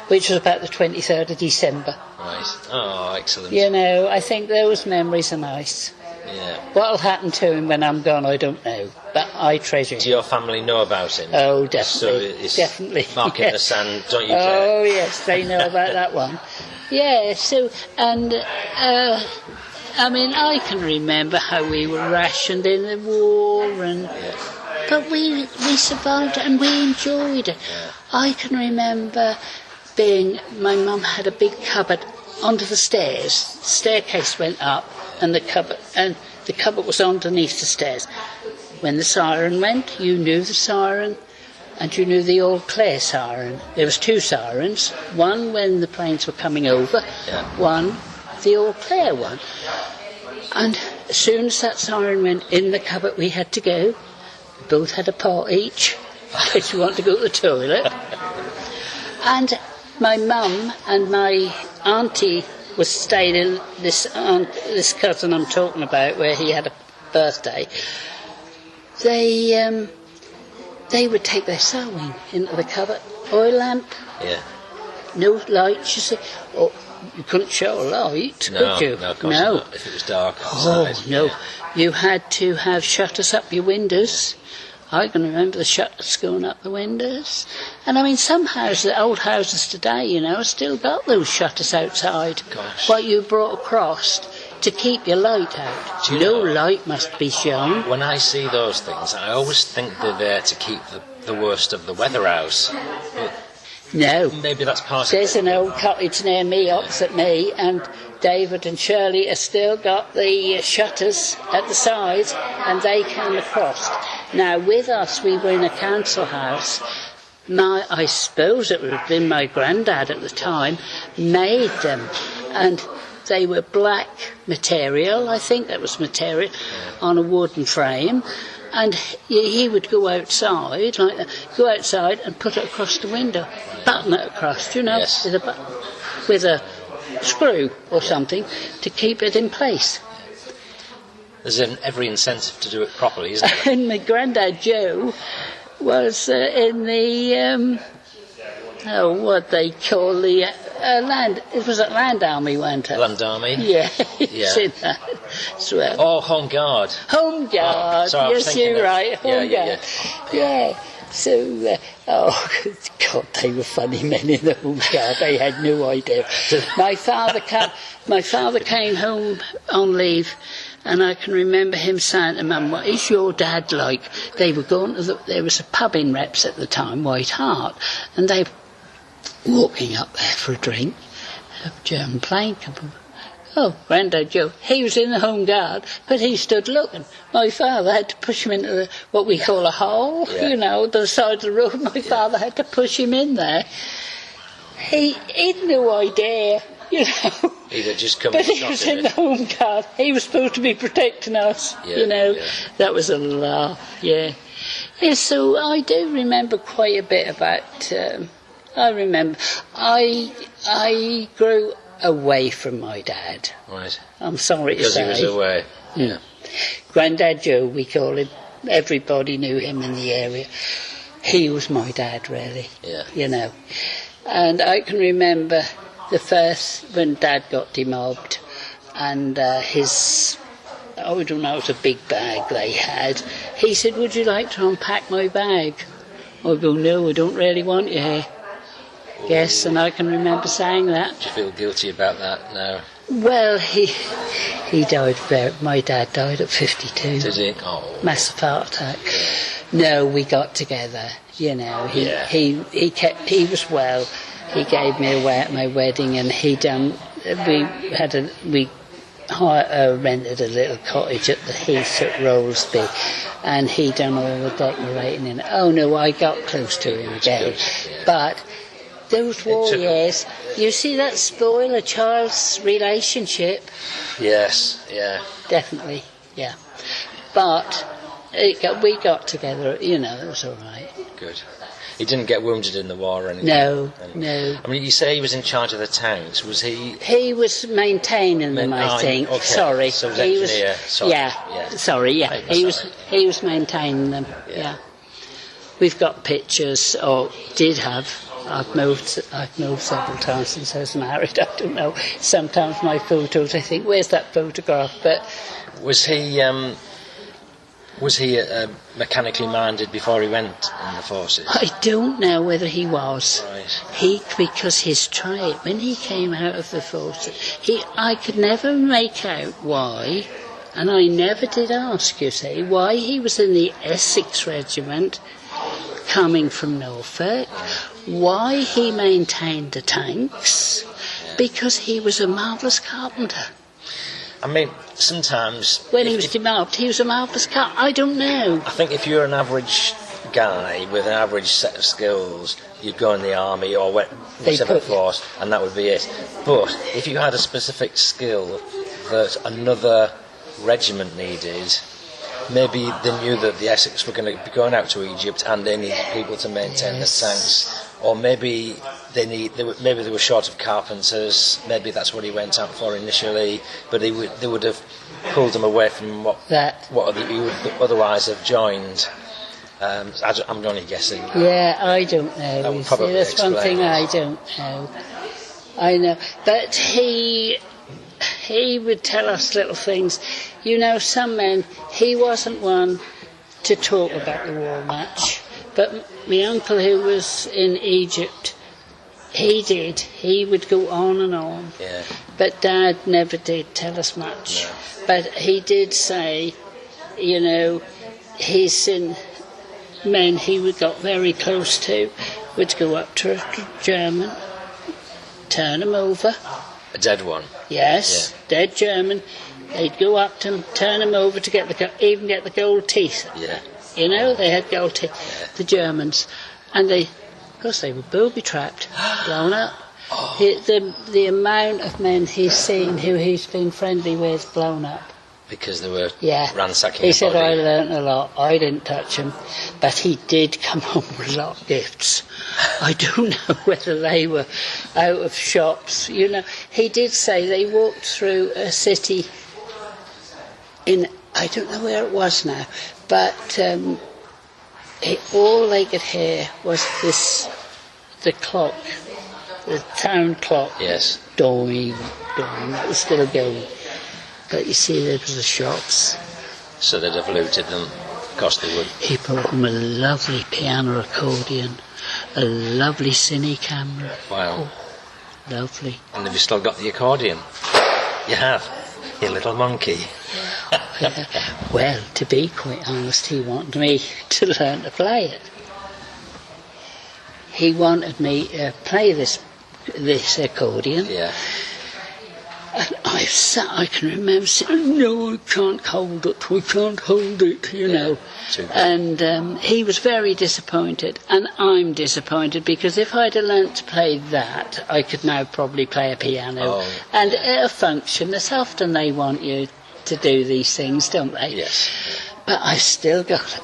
S2: which was about the 23rd of December.
S1: Right. Oh, excellent.
S2: You know, I think those memories are nice.
S1: Yeah.
S2: What'll happen to him when I'm gone, I don't know, but I treasure
S1: Do
S2: him.
S1: your family know about him?
S2: Oh, definitely.
S1: So it's
S2: definitely.
S1: mark in the sand, don't you care?
S2: Oh, yes, they know about that one. Yeah, so, and, I mean, I can remember how we were rationed in the war, but we survived and we enjoyed it. I can remember my mum had a big cupboard under the stairs. The staircase went up, and the cupboard was underneath the stairs. When the siren went, you knew the siren, and you knew the Old Clare siren. There was two sirens, one when the planes were coming over, one the Old Clare one. And as soon as that siren went in the cupboard, we had to go. We both had a pot each, in case we wanted to go to the toilet. And my mum and my auntie was staying in this cousin I'm talking about, where he had a birthday. They would take their sewing into the cupboard. Oil lamp.
S1: Yeah.
S2: No lights, you see. Oh, you couldn't show a light, could you?
S1: No, of course not. If it was dark outside.
S2: Oh, no. You had to have shutters up your windows. I can remember the shutters going up the windows. And I mean, some houses, old houses today, you know, still got those shutters outside.
S1: Gosh.
S2: What you brought across to keep your light out. No light must be shown.
S1: When I see those things, I always think they're there to keep the worst of the weather out. But
S2: no.
S1: Maybe that's part
S2: There's
S1: of it.
S2: an old cottage near me, opposite me, and David and Shirley have still got the shutters at the sides, and they came across. Now, with us, we were in a council house, I suppose it would have been my granddad at the time, made them. And they were black material, I think that was material, on a wooden frame. And he would go outside, like that, go outside and put it across the window, button it across,
S1: Yes.
S2: with a screw or something to keep it in place.
S1: There's every incentive to do it properly, isn't there?
S2: And my granddad Joe was in the what they call the land. It was at Land Army, wasn't it?
S1: Land Army?
S2: Yeah, he's
S1: Yeah.
S2: in that as well.
S1: Oh, Home Guard.
S2: Home Guard.
S1: Sorry, I was
S2: Yes,
S1: thinking
S2: you're right. Home
S1: yeah.
S2: Guard. Yeah. So, God, they were funny men in the Home Guard. They had no idea. My father came home on leave, and I can remember him saying to Mum, "What is your dad like?" They were going to there was a pub in Reps at the time, White Hart, and they were walking up there for a drink. A German plane come over. Oh, Grandad Joe, he was in the Home Guard, but he stood looking. My father had to push him into what we call a hole, the side of the road. My father had to push him in there. He'd no idea,
S1: He'd have just come
S2: but
S1: and
S2: he
S1: shot
S2: was
S1: him.
S2: in the Home Guard. He was supposed to be protecting us, That was a laugh, yeah. Yeah, so I do remember quite a bit about... I grew away from my dad.
S1: Right.
S2: I'm sorry
S1: Because
S2: to say.
S1: he was away. Yeah.
S2: Grandad Joe, we call him. Everybody knew him in the area. He was my dad, really.
S1: Yeah.
S2: And I can remember the first, when Dad got demobbed, and it was a big bag they had. He said, "Would you like to unpack my bag?" I go, "No, I don't really want you here." Yes, and I can remember saying that.
S1: Do you feel guilty about that now?
S2: Well, he died my dad died at 52.
S1: Did he? Oh.
S2: Massive heart attack. No, we got together, He was well. He gave me away at my wedding, and we rented a little cottage at the Heath at Rollesby, and he done all the decorating in it. Oh no, I got close to him again. But those war years, you see, that spoil a child's relationship.
S1: Yes, yeah.
S2: Definitely, yeah. But we got together, it was all right.
S1: Good. He didn't get wounded in the war or anything?
S2: No.
S1: I mean, you say he was in charge of the tanks. Was he...
S2: He was maintaining them, I think.
S1: Okay.
S2: Sorry.
S1: So he was engineer.
S2: He was maintaining them, yeah. We've got pictures, or did have. I've moved several times since I was married. I don't know. Sometimes my photos, I think, where's that photograph? But
S1: was he mechanically minded before he went in the forces?
S2: I don't know whether he was.
S1: Right.
S2: Because his trade, when he came out of the forces, I could never make out why, and I never did ask, you see, why he was in the Essex Regiment, coming from Norfolk, why he maintained the tanks, because he was a marvellous carpenter.
S1: I mean, sometimes...
S2: When he was demobbed, he was a marvellous carpenter. I don't know.
S1: I think if you're an average guy with an average set of skills, you'd go in the army or whichever force, and that would be it. But if you had a specific skill that another regiment needed, maybe they knew that the Essex were going to be going out to Egypt and they needed people to maintain the tanks, or maybe they were short of carpenters. Maybe that's what he went out for initially, but they would have pulled him away from what you would otherwise have joined. I'm only guessing.
S2: Yeah, I don't know. That's one thing I don't know. I know, but he would tell us little things. Some men, he wasn't one to talk about the war much, but my uncle, who was in Egypt, he did. He would go on and on.
S1: Yeah.
S2: But Dad never did tell us much.
S1: No.
S2: But he did say, he's seen men he got very close to would go up to a German, turn him over.
S1: A dead one?
S2: Yes, dead German. They'd go up to him, turn him over to get the gold teeth.
S1: Yeah.
S2: They had gold teeth, the Germans. And they Because they were booby-trapped, blown up. The amount of men he's seen who he's been friendly with blown up.
S1: Because they were
S2: Yeah.
S1: ransacking
S2: He
S1: the
S2: said,
S1: body.
S2: I learnt a lot. I didn't touch him. But he did come home with a lot of gifts. I don't know whether they were out of shops. You know, he did say they walked through a city in, I don't know where it was now, but all they could hear was the clock, the town clock.
S1: Yes.
S2: Doing, that was still going. But you see, there was the shops.
S1: So they'd have looted them. Of course they would.
S2: He brought them a lovely piano accordion, a lovely cine camera.
S1: Wow.
S2: Oh, lovely.
S1: And have you still got the accordion? You have. You little monkey.
S2: Well, to be quite honest, he wanted me to learn to play it. He wanted me to play this accordion.
S1: Yeah.
S2: And I can remember saying, no, I can't hold it, you know.
S1: Too good.
S2: And he was very disappointed, and I'm disappointed, because if I'd have learnt to play that, I could now probably play a piano.
S1: Oh,
S2: and at a function, it's often they want you to do these things, don't they?
S1: Yes.
S2: But I've still got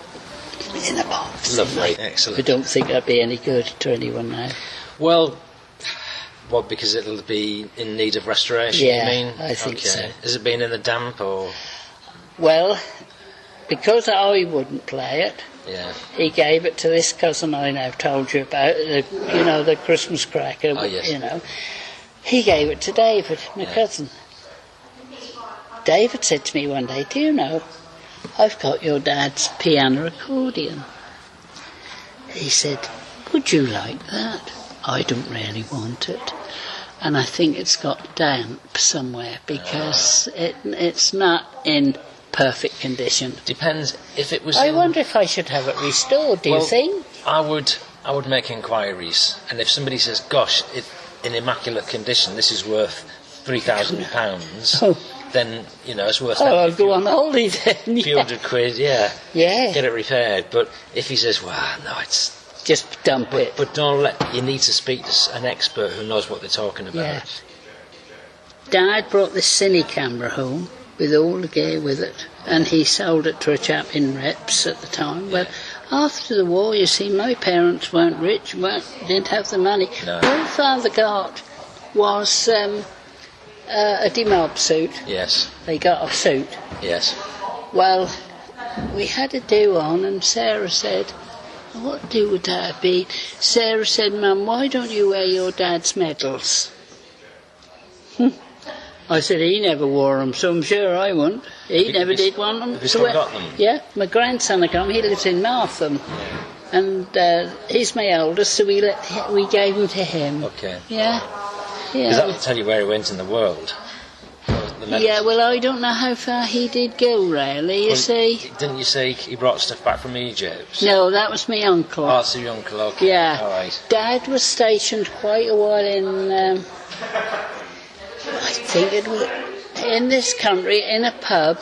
S2: it in a box.
S1: Lovely.
S2: I
S1: Excellent.
S2: don't think that'd be any good to anyone now.
S1: Well, because it'll be in need of restoration,
S2: Yeah,
S1: you mean?
S2: I think so.
S1: Has it been in the damp or...?
S2: Well, because I wouldn't play it,
S1: Yeah.
S2: he gave it to this cousin I now told you about, the Christmas cracker,
S1: Oh, yes.
S2: you know. He gave it to David, my cousin. David said to me one day, do you know, I've got your dad's piano accordion. He said, would you like that? I don't really want it. And I think it's got damp somewhere, because it's not in perfect condition.
S1: Depends if it was.
S2: I wonder if I should have it restored, do you think?
S1: I would make inquiries, and if somebody says, gosh, in immaculate condition, this is worth £3,000,
S2: Oh.
S1: then, it's worth
S2: I'll go on holiday then.
S1: a few hundred quid,
S2: Yeah.
S1: get it repaired. But if he says, well, no, it's...
S2: Just dump it.
S1: But you need to speak to an expert who knows what they're talking about.
S2: Yeah. Dad brought this cine camera home with all the gear with it, and he sold it to a chap in Reps at the time. Well, after the war, you see, my parents weren't rich, didn't have the money.
S1: No.
S2: All father got was a demob suit.
S1: Yes.
S2: They got a suit.
S1: Yes.
S2: Well, we had a do on, and Sarah said, what do would that be? Sarah said, Mum, why don't you wear your dad's medals? I said, he never wore them, so I'm sure I won't. He never did want them.
S1: Have you still got them?
S2: Yeah, my grandson had come, he lives in Martham. And he's my eldest, so we gave them to him.
S1: Okay.
S2: Yeah.
S1: Because that will tell you where he went in the world.
S2: Yeah, well, I don't know how far he did go, really, you see.
S1: Didn't you say he brought stuff back from Egypt?
S2: No, that was my uncle.
S1: Oh, it's your uncle, okay.
S2: Yeah.
S1: All right.
S2: Dad was stationed quite a while in, I think it was, in this country, in a pub.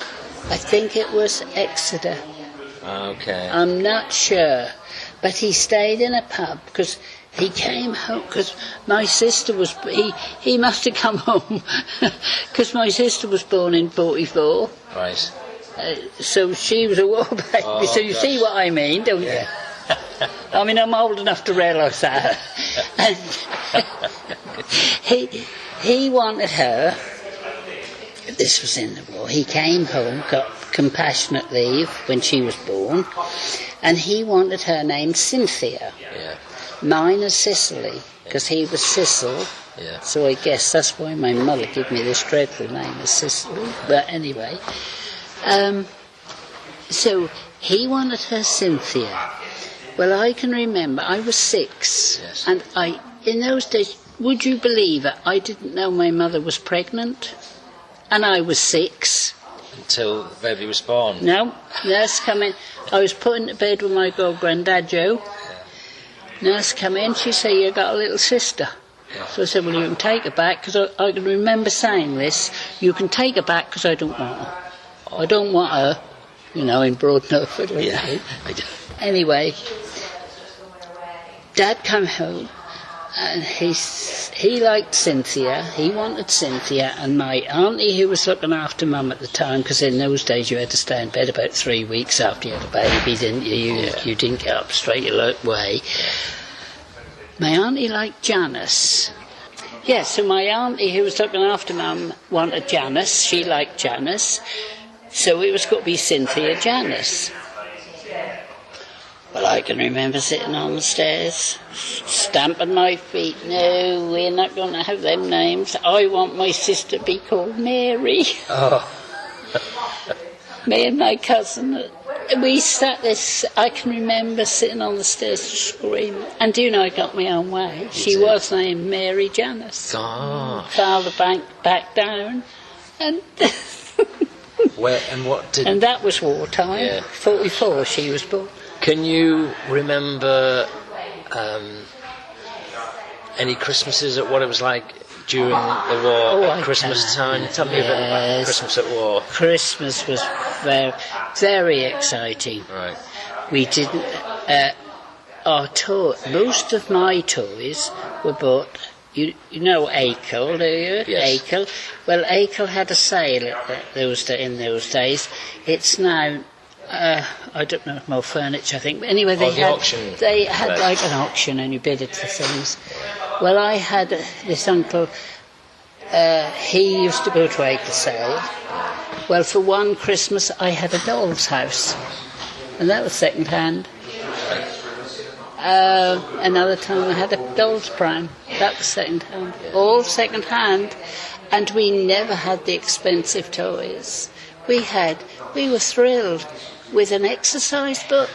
S2: I think it was Exeter.
S1: Okay.
S2: I'm not sure. But he stayed in a pub because he came home, because my sister was, he must have come home, because my sister was born in 44.
S1: Right.
S2: So she was a war baby, so you see what I mean, don't you? I mean, I'm old enough to realise that. And he wanted her, this was in the war, he came home, got compassionate leave when she was born, and he wanted her named Cynthia.
S1: Yeah.
S2: Mine is Cecili, because he was Cecil.
S1: Yeah.
S2: So I guess that's why my mother gave me this dreadful name of Cecily. But anyway, so he wanted her Cynthia. Well, I can remember, I was 6,
S1: Yes.
S2: and in those days, would you believe it, I didn't know my mother was pregnant, and I was 6.
S1: Until the baby was born.
S2: No, nurse come in, I was put into bed with my granddad Joe. Nurse come in, she said, you got a little sister.
S1: Yeah.
S2: So I said, well, you can take her back, because I can remember saying this, you can take her back because I don't want her. I don't want her, in Broad Norfolk.
S1: Yeah.
S2: Anyway, Dad came home, and he liked Cynthia. He wanted Cynthia, and my auntie, who was looking after Mum at the time, because in those days you had to stay in bed about 3 weeks after you had a baby, didn't you? You didn't get up straight away. My auntie liked Janice. Yeah, so my auntie, who was looking after Mum, wanted Janice. She liked Janice. So it was going to be Cynthia Janice. Well, I can remember sitting on the stairs, stamping my feet. No, we're not going to have them names. I want my sister to be called Mary.
S1: Oh.
S2: Me and my cousin, we sat this. I can remember sitting on the stairs screaming. And do you know, I got my own way. She was named Mary Janice.
S1: God.
S2: Father back down. And
S1: And
S2: that was wartime.
S1: Yeah.
S2: 44 she was born.
S1: Can you remember any Christmases at what it was like during the war at Christmas time? Tell me about Christmas at war.
S2: Christmas was very, very exciting.
S1: Right.
S2: We didn't. Most of my toys were bought. You know Acle, do you?
S1: Yes.
S2: Acle. Well, Acle had a sale in those days. It's now. I don't know, more furniture, I think. But anyway, they had like an auction, and you bid it for things. Well, I had this uncle. He used to go to Acle sale. Well, for one Christmas, I had a doll's house, and that was second hand. Another time I had a doll's pram. That was second hand. All second hand. And we never had the expensive toys. We were thrilled with an exercise book,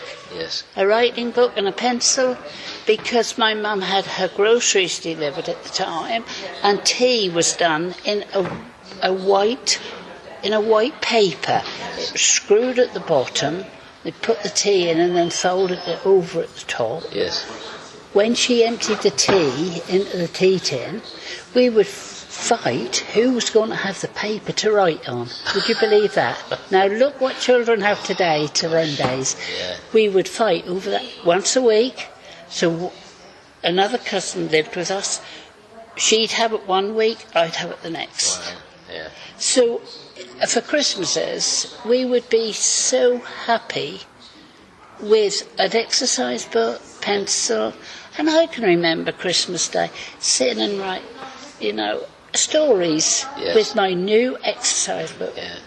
S2: a writing book and a pencil, because my mum had her groceries delivered at the time, and tea was done in a white paper. It was screwed at the bottom. They put the tea in and then folded it over at the top.
S1: Yes.
S2: When she emptied the tea into the tea tin, we would fight who was going to have the paper to write on. Would you believe that? Now look what children have today to them days.
S1: Yeah.
S2: We would fight over that once a week. So another cousin lived with us. She'd have it one week, I'd have it the next.
S1: Wow. Yeah.
S2: So for Christmases, we would be so happy with an exercise book, pencil, and I can remember Christmas Day sitting and write, stories with my new exercise book.
S1: Yeah.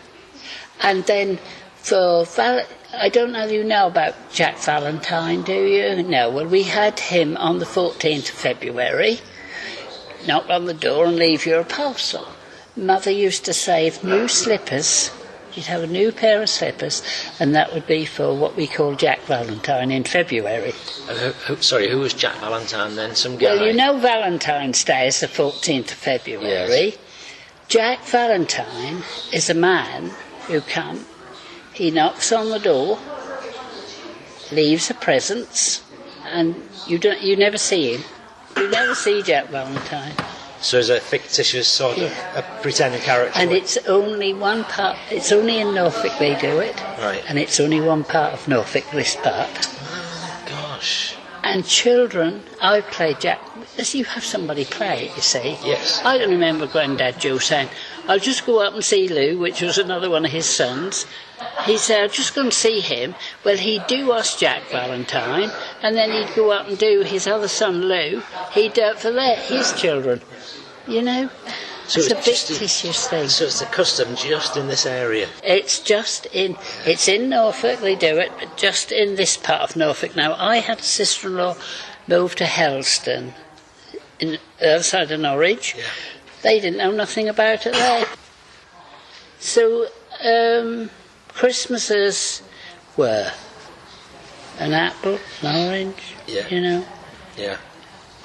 S2: And then for I don't know if you know about Jack Valentine, do you? No. Well, we had him on the 14th of February. Knock on the door and leave your parcel. Mother used to save new slippers. You'd have a new pair of slippers, and that would be for what we call Jack Valentine in February.
S1: Who was Jack Valentine then? Some guy?
S2: Well, you know Valentine's Day is the 14th of February.
S1: Yes.
S2: Jack Valentine is a man who comes, he knocks on the door, leaves the presents, and you never see him. You never see Jack Valentine.
S1: So it's a fictitious sort of a pretend character.
S2: And it's only one part, it's only in Norfolk they do it.
S1: Right.
S2: And it's only one part of Norfolk, this part.
S1: Oh, gosh.
S2: And children, I played Jack, as you have somebody play it, you see.
S1: Yes.
S2: I can remember Grandad Joe saying, I'll just go up and see Lou, which was another one of his sons. He said, I'll just go and see him. Well, he'd do us Jack Valentine, and then he'd go up and do his other son Lou. He'd do it for his children. You know?
S1: So
S2: it's a
S1: just
S2: fictitious thing.
S1: So it's a custom just in this area?
S2: It's in Norfolk, they do it, but just in this part of Norfolk. Now, I had a sister-in-law move to Helston, in the other side of Norwich.
S1: Yeah.
S2: They didn't know nothing about it there. So, Christmases were an apple, an orange,
S1: Yeah.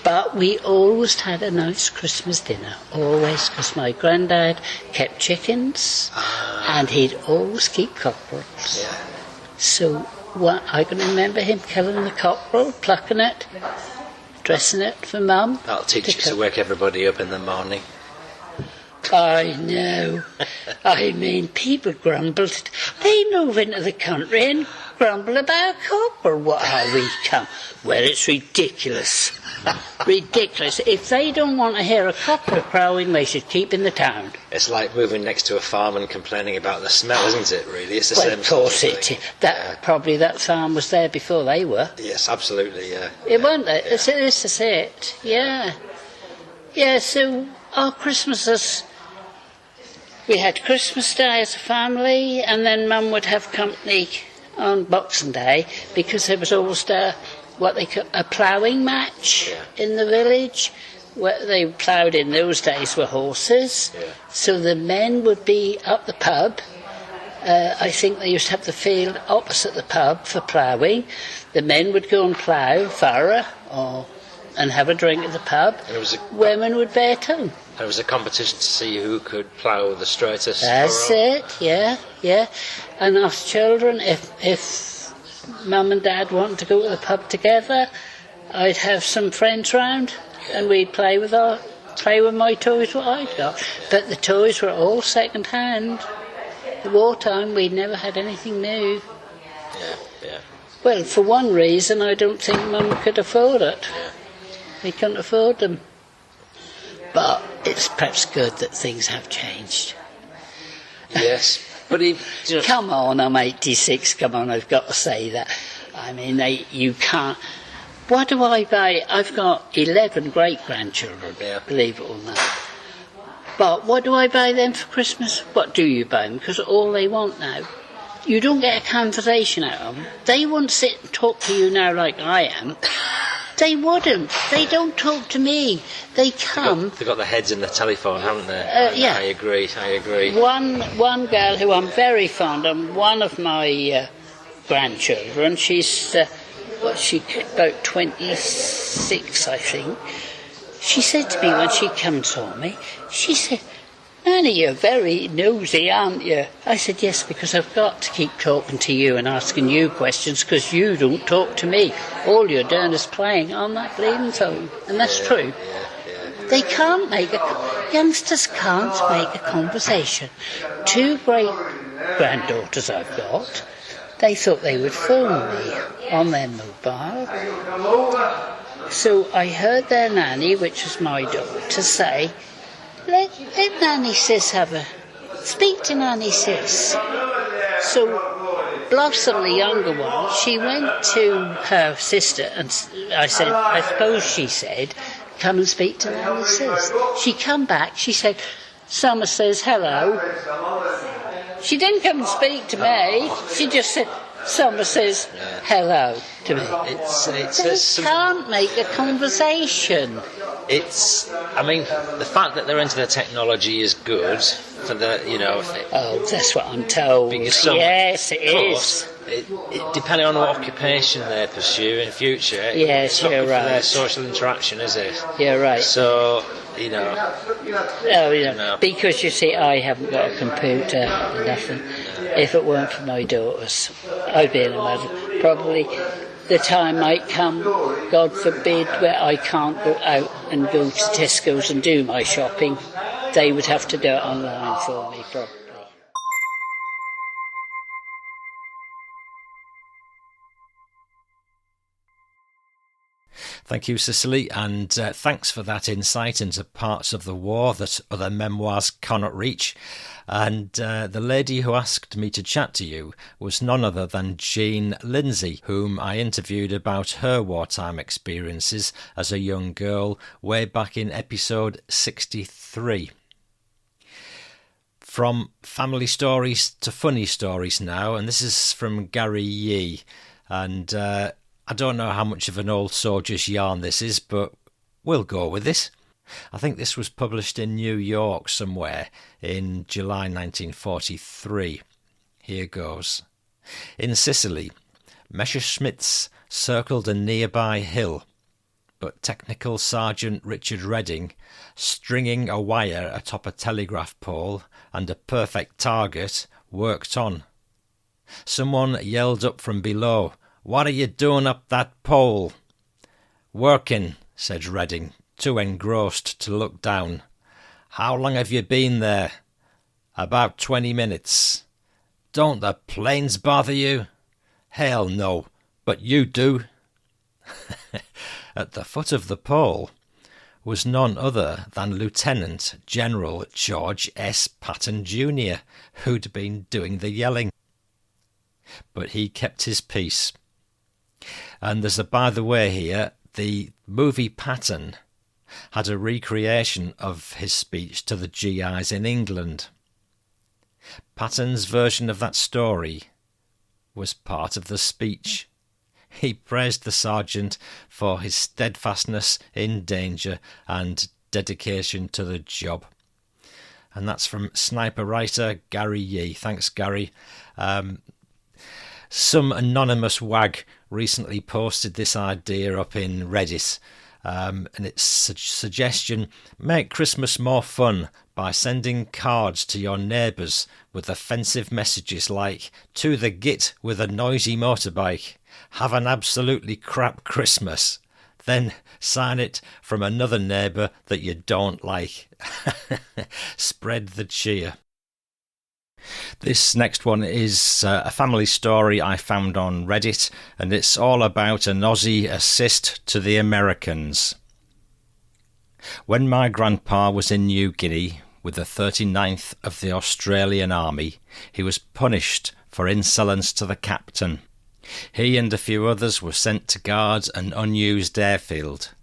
S2: But we always had a nice Christmas dinner, always, because my granddad kept chickens, and he'd always keep cockerels.
S1: Yeah.
S2: So I can remember him killing the cockerel, plucking it, dressing it for Mum.
S1: That'll teach you to wake everybody up in the morning.
S2: I know. I mean, people grumbled. They move into the country and grumble about copper. What are we come? Well, it's ridiculous. Ridiculous. If they don't want to hear a copper crowing, they should keep in the town.
S1: It's like moving next to a farm and complaining about the smell, isn't it, really? It's the same
S2: Of course
S1: sort of thing.
S2: Probably that farm was there before they were.
S1: Yes, absolutely, yeah.
S2: It weren't they? This is it. Yeah. Yeah, so our Christmases... We had Christmas Day as a family, and then Mum would have company on Boxing Day, because there was always what they call a ploughing match in the village. What they ploughed in those days were horses, so the men would be up the pub. I think they used to have the field opposite the pub for ploughing. The men would go and plough, furrow, and have a drink at the pub. Women would bear tongue.
S1: There was a competition to see who could plough the straightest.
S2: That's it, yeah. And us children, if Mum and Dad wanted to go to the pub together, I'd have some friends round, and we'd play with my toys what I'd got. But the toys were all second hand. The wartime, we'd never had anything new.
S1: Yeah.
S2: Well, for one reason, I don't think Mum could afford it. We couldn't afford them. But it's perhaps good that things have changed.
S1: Yes. But
S2: Come on, I'm 86. Come on, I've got to say that. I mean, you can't... What do I buy? I've got 11 great-grandchildren, believe it or not. But what do I buy them for Christmas? What do you buy them? Because all they want now. You don't get a conversation out of them. They won't sit and talk to you now like I am. They wouldn't. They don't talk to me. They come...
S1: They've got their heads in the telephone, haven't they?
S2: Yeah.
S1: I agree.
S2: One girl who I'm very fond of, one of my grandchildren, she's about 26, I think. She said to me when she came and saw me, she said, "Nanny, you're very nosy, aren't you?" I said, "Yes, because I've got to keep talking to you and asking you questions, because you don't talk to me. All you're doing is playing on that bleeding phone." And that's true. They can't youngsters can't make a conversation. 2 great-granddaughters I've got, they thought they would phone me on their mobile. So I heard their nanny, which was my daughter, say, let Nanny Sis speak to Nanny Sis. So Blossom, the younger one, she went to her sister and I suppose she said, "Come and speak to Nanny Sis." She come back, she said, "Summer says hello." She didn't come and speak to me, she just said, "Summer says hello" to me. They can't make a conversation.
S1: The fact that they're into the technology is good for the,
S2: Oh, that's what I'm told. Yes, it is.
S1: Depending on what occupation they pursue in future,
S2: yes,
S1: it's not
S2: you're
S1: good
S2: right.
S1: for their social interaction, is it?
S2: You're right.
S1: So,
S2: because you see, I haven't got a computer, nothing. If it weren't for my daughters, I'd be in a muddle. Probably the time might come, God forbid, where I can't go out and go to Tesco's and do my shopping. They would have to do it online for me, probably.
S1: Thank you, Cecili, and thanks for that insight into parts of the war that other memoirs cannot reach. And the lady who asked me to chat to you was none other than Jean Lindsay, whom I interviewed about her wartime experiences as a young girl way back in episode 63. From family stories to funny stories now, and this is from Gary Yee. And I don't know how much of an old soldier's yarn this is, but we'll go with this. I think this was published in New York somewhere in July 1943. Here goes. In Sicily, Messerschmitts circled a nearby hill, but Technical Sergeant Richard Redding, stringing a wire atop a telegraph pole and a perfect target, worked on. Someone yelled up from below, "What are you doing up that pole?" "Working," said Redding, too engrossed to look down. "How long have you been there?" "About 20 minutes. "Don't the planes bother you?" Hell no, but you do. At the foot of the pole was none other than Lieutenant General George S. Patton Jr., who'd been doing the yelling. But he kept his peace. And there's a by the way here, the movie Patton had a recreation of his speech to the GIs in England. Patton's version of that story was part of the speech. He praised the sergeant for his steadfastness in danger and dedication to the job. And that's from sniper writer Gary Yee. Thanks, Gary. Some anonymous wag recently posted this idea up in Reddit, and its suggestion: make Christmas more fun by sending cards to your neighbours with offensive messages like, to the git with a noisy motorbike, have an absolutely crap Christmas. Then sign it from another neighbour that you don't like. Spread the cheer. This next one is a family story I found on Reddit, and it's all about an Aussie assist to the Americans. When my grandpa was in New Guinea with the 39th of the Australian Army, he was punished for insolence to the captain. He and a few others were sent to guard an unused airfield,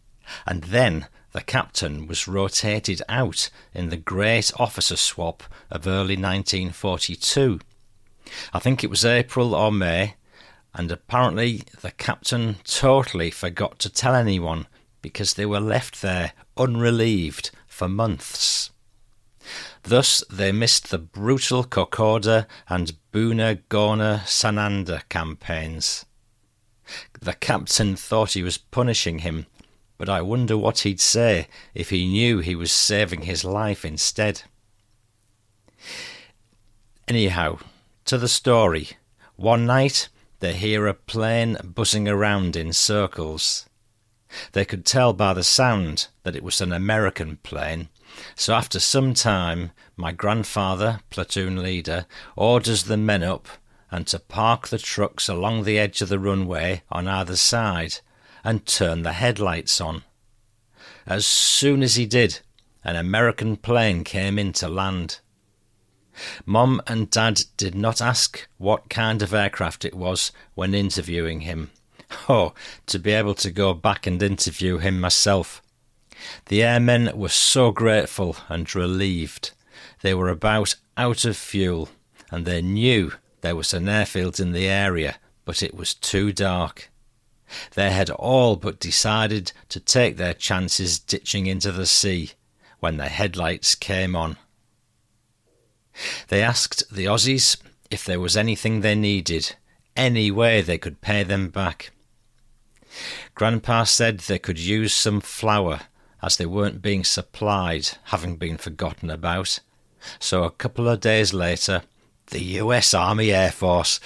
S1: and then the captain was rotated out in the Great Officer Swap of early 1942. I think it was April or May, and apparently the captain totally forgot to tell anyone because they were left there unrelieved for months. Thus they missed the brutal Kokoda and Buna Gona Sananda campaigns. The captain thought he was punishing him, but I wonder what he'd say if he knew he was saving his life instead. Anyhow, to the story. One night they hear a plane buzzing around in circles. They could tell by the sound that it was an American plane, so after some time my grandfather, platoon leader, orders the men up and to park the trucks along the edge of the runway on either side and turn the headlights on. As soon as he did, an American plane came in to land. Mum and Dad did not ask what kind of aircraft it was when interviewing him. Oh, to be able to go back and interview him myself. The airmen were so grateful and relieved. They were about out of fuel, and they knew there was an airfield in the area, but it was too dark. They had all but decided to take their chances ditching into the sea when the headlights came on. They asked the Aussies if there was anything they needed, any way they could pay them back. Grandpa said they could use some flour as they weren't being supplied, having been forgotten about. So a couple of days later, the US Army Air Force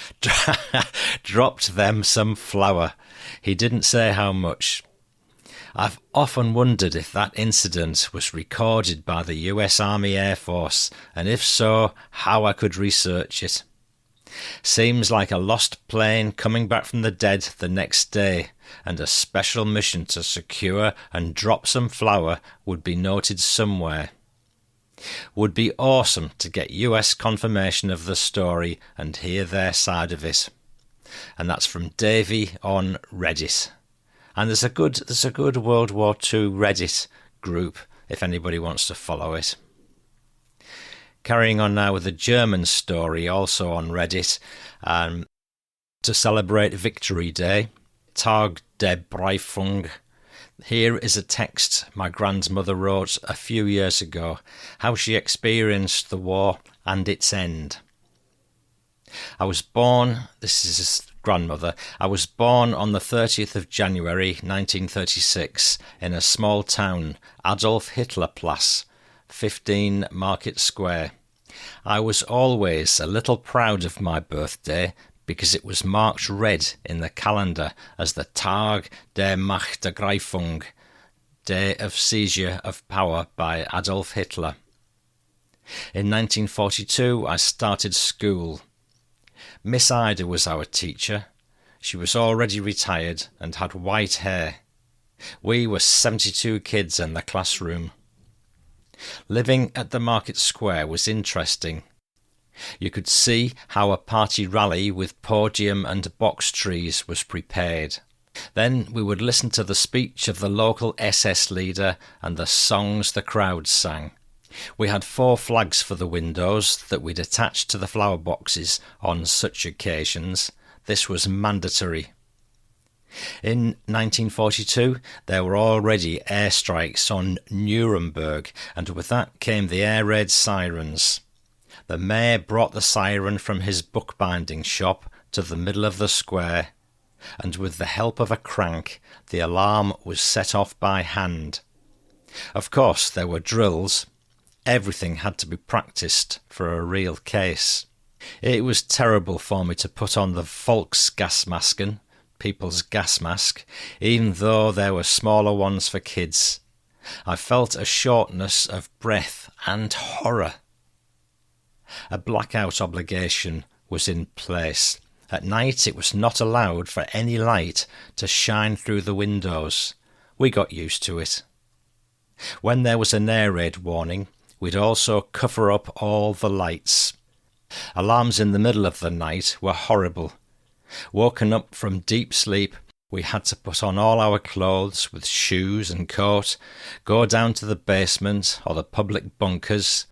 S1: dropped them some flour. He didn't say how much. I've often wondered if that incident was recorded by the US Army Air Force, and if so, how I could research it. Seems like a lost plane coming back from the dead the next day, and a special mission to secure and drop some flour would be noted somewhere. Would be awesome to get US confirmation of the story and hear their side of it. And that's from Davey on Reddit. And there's a good World War II Reddit group if anybody wants to follow it. Carrying on now with a German story also on Reddit, to celebrate Victory Day, Tag der Befreiung. Here is a text my grandmother wrote a few years ago, how she experienced the war and its end. I was born, this is his grandmother, I was born on the 30th of January 1936 in a small town, Adolf Hitler Platz, 15 Market Square. I was always a little proud of my birthday because it was marked red in the calendar as the Tag der Machtergreifung, Day of Seizure of Power by Adolf Hitler. In 1942 I started school. Miss Ida was our teacher, She was already retired and had white hair. We were 72 kids in the classroom. Living at the market square was interesting. You could see how a party rally with podium and box trees was prepared. Then we would listen to the speech of the local SS leader and the songs the crowd sang. We had 4 flags for the windows that we'd attach to the flower boxes on such occasions. This was mandatory. In 1942, there were already airstrikes on Nuremberg, and with that came the air raid sirens. The mayor brought the siren from his bookbinding shop to the middle of the square, and with the help of a crank, the alarm was set off by hand. Of course, there were drills. Everything had to be practised for a real case. It was terrible for me to put on the Volksgasmasken, people's gas mask, even though there were smaller ones for kids. I felt a shortness of breath and horror. A blackout obligation was in place. At night it was not allowed for any light to shine through the windows. We got used to it. When there was an air raid warning, we'd also cover up all the lights. Alarms in the middle of the night were horrible. Woken up from deep sleep, we had to put on all our clothes with shoes and coat, go down to the basement or the public bunkers,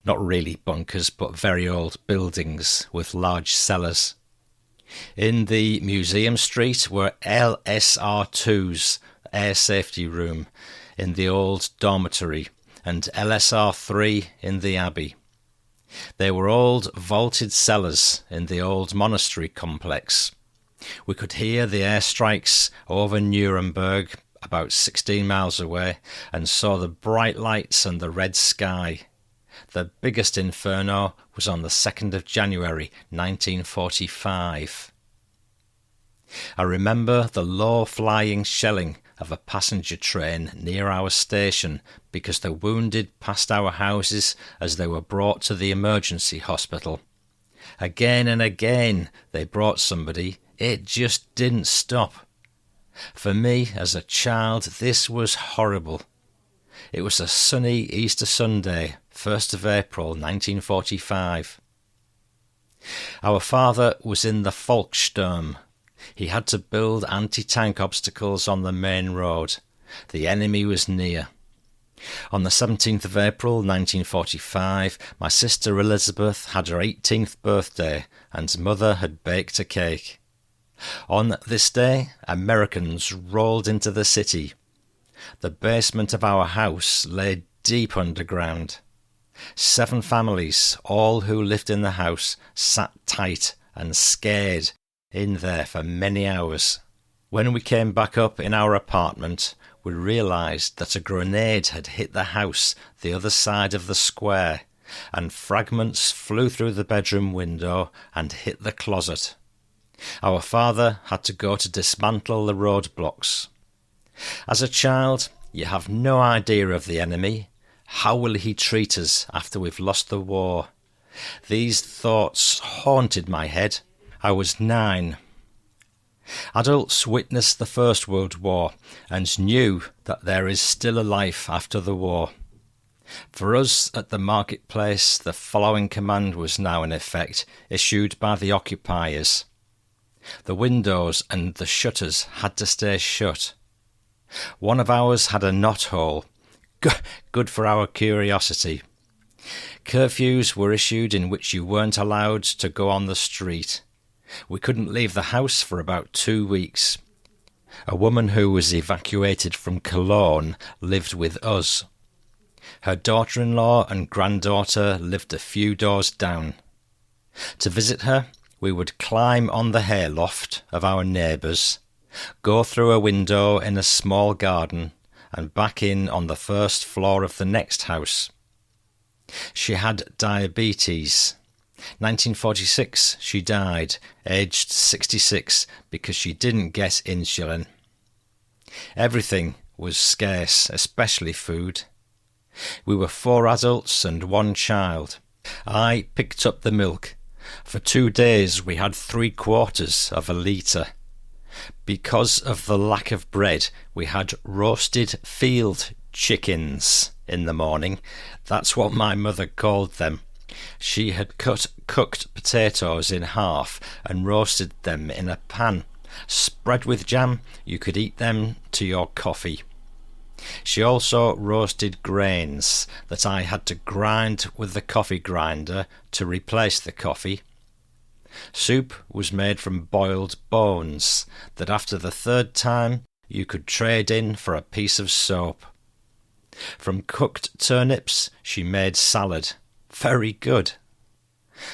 S1: not really bunkers but very old buildings with large cellars. In the Museum Street were LSR2's air safety room in the old dormitory and LSR3 in the Abbey. There were old vaulted cellars in the old monastery complex. We could hear the airstrikes over Nuremberg, about 16 miles away, and saw the bright lights and the red sky. The biggest inferno was on the 2nd of January 1945. I remember the low-flying shelling of a passenger train near our station because the wounded passed our houses as they were brought to the emergency hospital. Again and again they brought somebody. It just didn't stop. For me, as a child, this was horrible. It was a sunny Easter Sunday, 1st of April 1945. Our father was in the Volkssturm. He had to build anti-tank obstacles on the main road. The enemy was near. On the 17th of April 1945, my sister Elizabeth had her 18th birthday and mother had baked a cake. On this day, Americans rolled into the city. The basement of our house lay deep underground. 7 families, all who lived in the house, sat tight and scared in there for many hours. When we came back up in our apartment, we realised that a grenade had hit the house the other side of the square, and fragments flew through the bedroom window and hit the closet. Our father had to go to dismantle the roadblocks. As a child, you have no idea of the enemy. How will he treat us after we've lost the war? These thoughts haunted my head. I was 9. Adults witnessed the First World War and knew that there is still a life after the war. For us at the marketplace, the following command was now in effect, issued by the occupiers. The windows and the shutters had to stay shut. One of ours had a knothole, good for our curiosity. Curfews were issued in which you weren't allowed to go on the street. We couldn't leave the house for about 2 weeks. A woman who was evacuated from Cologne lived with us. Her daughter-in-law and granddaughter lived a few doors down. To visit her, we would climb on the hayloft of our neighbours, go through a window in a small garden, and back in on the first floor of the next house. She had diabetes. 1946 she died, aged 66, because she didn't get insulin. Everything was scarce, especially food. We were 4 adults and 1 child. I picked up the milk. For 2 days we had 3/4 of a litre. Because of the lack of bread, we had roasted field chickens in the morning. That's what my mother called them. She had cut cooked potatoes in half and roasted them in a pan. Spread with jam, you could eat them to your coffee. She also roasted grains that I had to grind with the coffee grinder to replace the coffee. Soup was made from boiled bones that after the third time you could trade in for a piece of soap. From cooked turnips she made salad. Very good.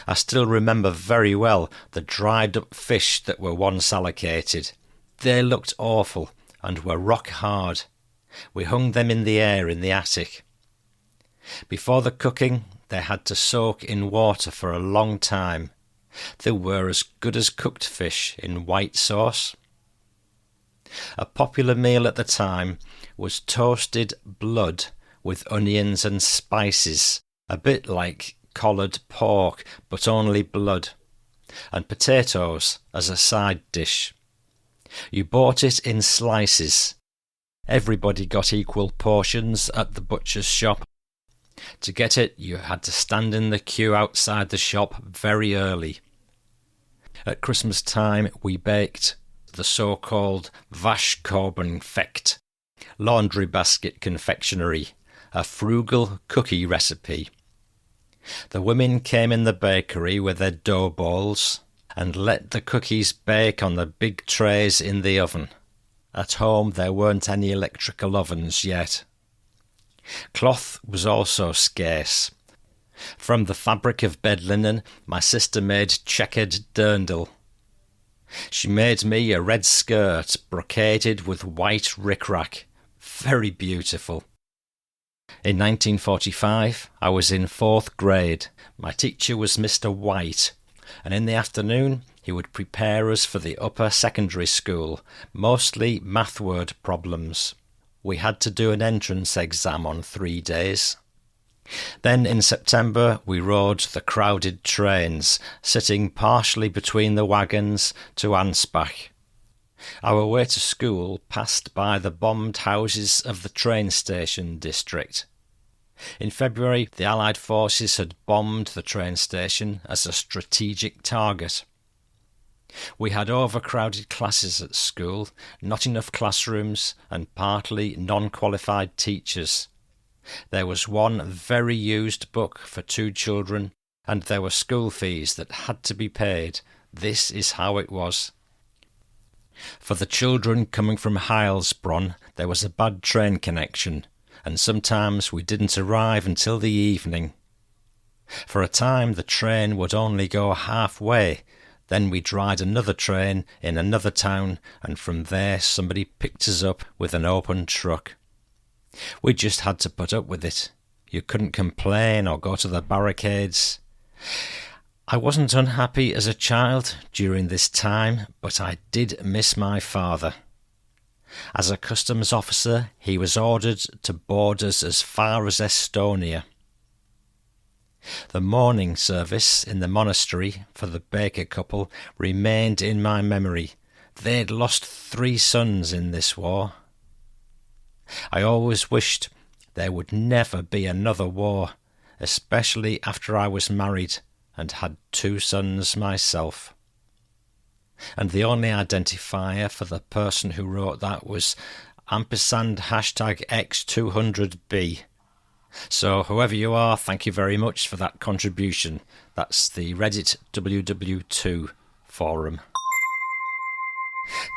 S1: I still remember very well the dried up fish that were once allocated. They looked awful and were rock hard. We hung them in the air in the attic. Before the cooking, they had to soak in water for a long time. They were as good as cooked fish in white sauce. A popular meal at the time was toasted blood with onions and spices, a bit like collared pork, but only blood, and potatoes as a side dish. You bought it in slices. Everybody got equal portions at the butcher's shop. To get it, you had to stand in the queue outside the shop very early. At Christmas time, we baked the so-called Waschkorbenfekt, laundry basket confectionery, a frugal cookie recipe. The women came in the bakery with their dough balls and let the cookies bake on the big trays in the oven. At home, there weren't any electrical ovens yet. Cloth was also scarce. From the fabric of bed linen, my sister made checkered dirndl. She made me a red skirt brocaded with white rickrack. Very beautiful. In 1945, I was in 4th grade. My teacher was Mr. White, and in the afternoon he would prepare us for the upper secondary school, mostly math word problems. We had to do an entrance exam on 3 days. Then in September we rode the crowded trains, sitting partially between the wagons to Ansbach. Our way to school passed by the bombed houses of the train station district. In February, the Allied forces had bombed the train station as a strategic target. We had overcrowded classes at school, not enough classrooms, and partly non-qualified teachers. There was one very used book for 2 children, and there were school fees that had to be paid. This is how it was. For the children coming from Heilsbronn, there was a bad train connection, and sometimes we didn't arrive until the evening. For a time the train would only go halfway. Then we'd ride another train in another town, and from there somebody picked us up with an open truck. We just had to put up with it. You couldn't complain or go to the barricades. I wasn't unhappy as a child during this time, but I did miss my father. As a customs officer, he was ordered to board us as far as Estonia. The morning service in the monastery for the Baker couple remained in my memory. They'd lost 3 sons in this war. I always wished there would never be another war, especially after I was married and had 2 sons myself. And the only identifier for the person who wrote that was #X200B. So whoever you are, thank you very much for that contribution. That's the Reddit WW2 forum.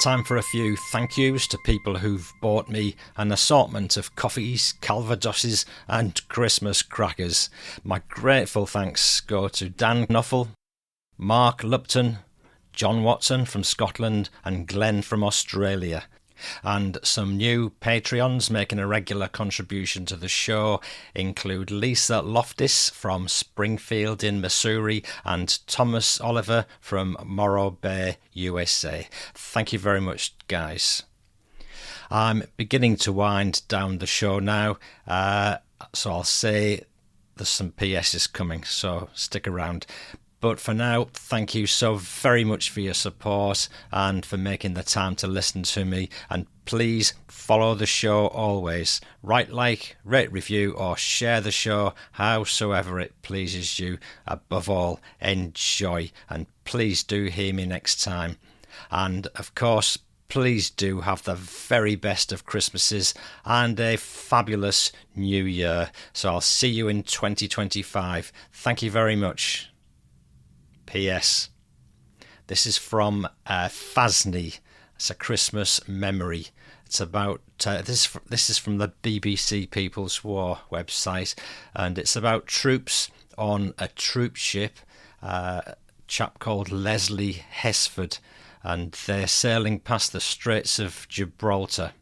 S1: Time for a few thank yous to people who've bought me an assortment of coffees, calvadosses and Christmas crackers. My grateful thanks go to Dan Knoffel, Mark Lupton, John Watson from Scotland and Glenn from Australia. And some new Patreons making a regular contribution to the show include Lisa Loftis from Springfield in Missouri and Thomas Oliver from Morro Bay, USA. Thank you very much, guys. I'm beginning to wind down the show now, so I'll say there's some PSs coming, so stick around. But for now, thank you so very much for your support and for making the time to listen to me. And please follow the show always. Write, like, rate, review, or share the show howsoever it pleases you. Above all, enjoy. And please do hear me next time. And of course, please do have the very best of Christmases and a fabulous New Year. So I'll see you in 2025. Thank you very much. P.S. This is from Fasney. It's a Christmas memory. It's about this is from the BBC People's War website, and it's about troops on a troop ship. A chap called Leslie Hesford, and they're sailing past the Straits of Gibraltar.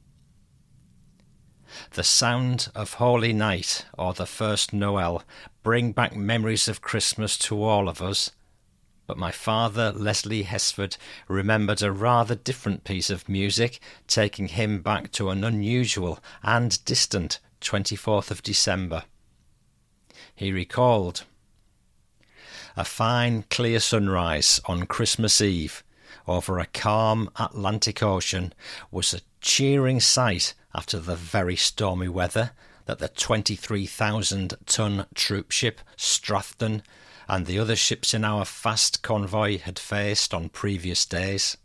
S1: The sound of Holy Night or the first Noel bring back memories of Christmas to all of us. But my father, Leslie Hesford, remembered a rather different piece of music, taking him back to an unusual and distant 24th of December. He recalled, "A fine, clear sunrise on Christmas Eve over a calm Atlantic Ocean was a cheering sight after the very stormy weather that the 23,000-ton troop ship Strathdon and the other ships in our fast convoy had faced on previous days.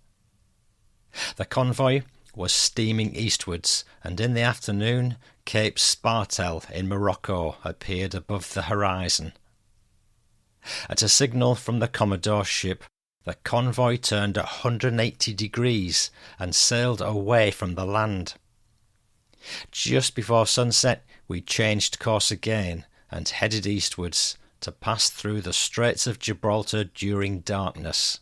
S1: The convoy was steaming eastwards, and in the afternoon Cape Spartel in Morocco appeared above the horizon. At a signal from the Commodore's ship, the convoy turned 180 degrees and sailed away from the land. Just before sunset, we changed course again and headed eastwards to pass through the Straits of Gibraltar during darkness.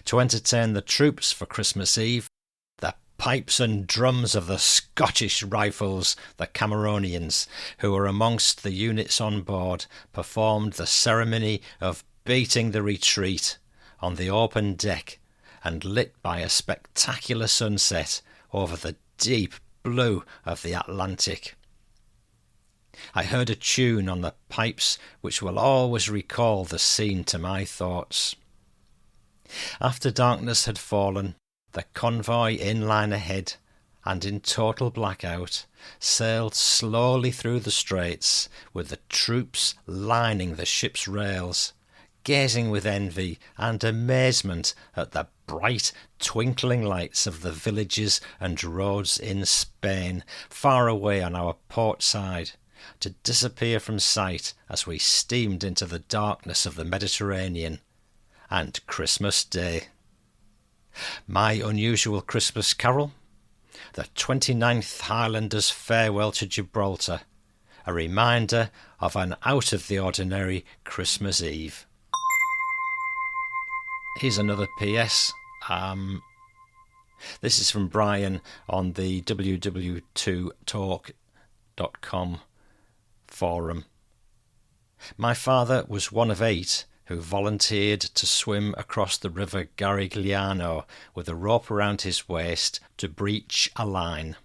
S1: To entertain the troops for Christmas Eve, the pipes and drums of the Scottish Rifles, the Cameronians, who were amongst the units on board, performed the ceremony of beating the retreat on the open deck and lit by a spectacular sunset over the deep blue of the Atlantic. I heard a tune on the pipes which will always recall the scene to my thoughts. After darkness had fallen, the convoy in line ahead and in total blackout sailed slowly through the straits, with the troops lining the ship's rails, gazing with envy and amazement at the bright twinkling lights of the villages and roads in Spain, far away on our port side, to disappear from sight as we steamed into the darkness of the Mediterranean. And Christmas Day. My unusual Christmas carol? The 29th Highlanders' Farewell to Gibraltar, a reminder of an out-of-the-ordinary Christmas Eve. Here's another PS. This is from Brian on the WWII forum. My father was one of 8 who volunteered to swim across the river Garigliano with a rope around his waist to breach a line.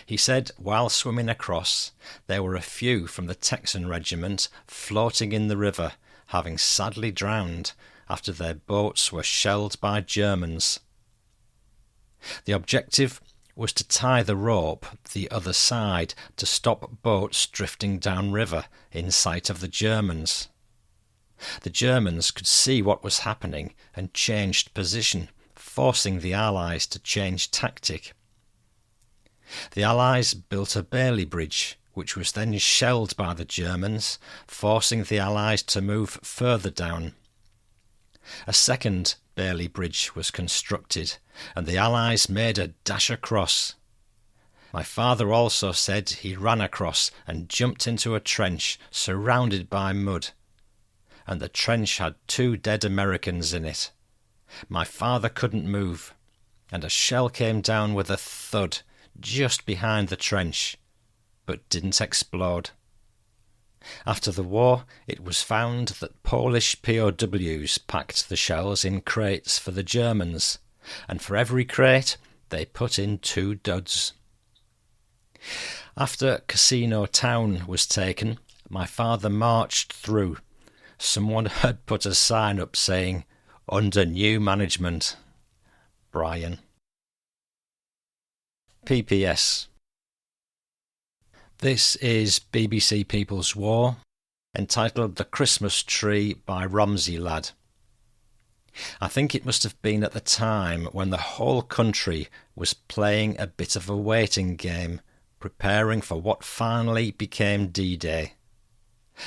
S1: He said while swimming across, there were a few from the Texan regiment floating in the river, having sadly drowned after their boats were shelled by Germans. The objective was to tie the rope the other side to stop boats drifting downriver in sight of the Germans. The Germans could see what was happening and changed position, forcing the Allies to change tactic. The Allies built a Bailey Bridge, which was then shelled by the Germans, forcing the Allies to move further down. A second Bailey Bridge was constructed, and the Allies made a dash across. My father also said he ran across and jumped into a trench surrounded by mud, and the trench had 2 dead Americans in it. My father couldn't move, and a shell came down with a thud just behind the trench, but didn't explode. After the war, it was found that Polish POWs packed the shells in crates for the Germans, and for every crate they put in 2 duds. After Casino Town was taken, my father marched through, someone had put a sign up saying, "Under new management, Brian." PPS. This is BBC People's War, entitled The Christmas Tree by Romsey Lad. I think it must have been at the time when the whole country was playing a bit of a waiting game, preparing for what finally became D-Day.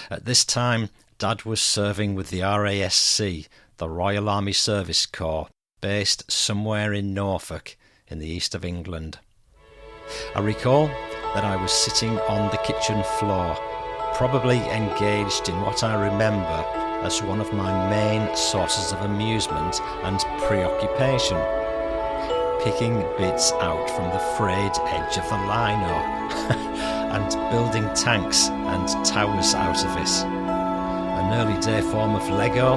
S1: At this time, Dad was serving with the RASC, the Royal Army Service Corps, based somewhere in Norfolk, in the east of England. I recall that I was sitting on the kitchen floor, probably engaged in what I remember as one of my main sources of amusement and preoccupation, picking bits out from the frayed edge of the lino and building tanks and towers out of it. An early day form of Lego.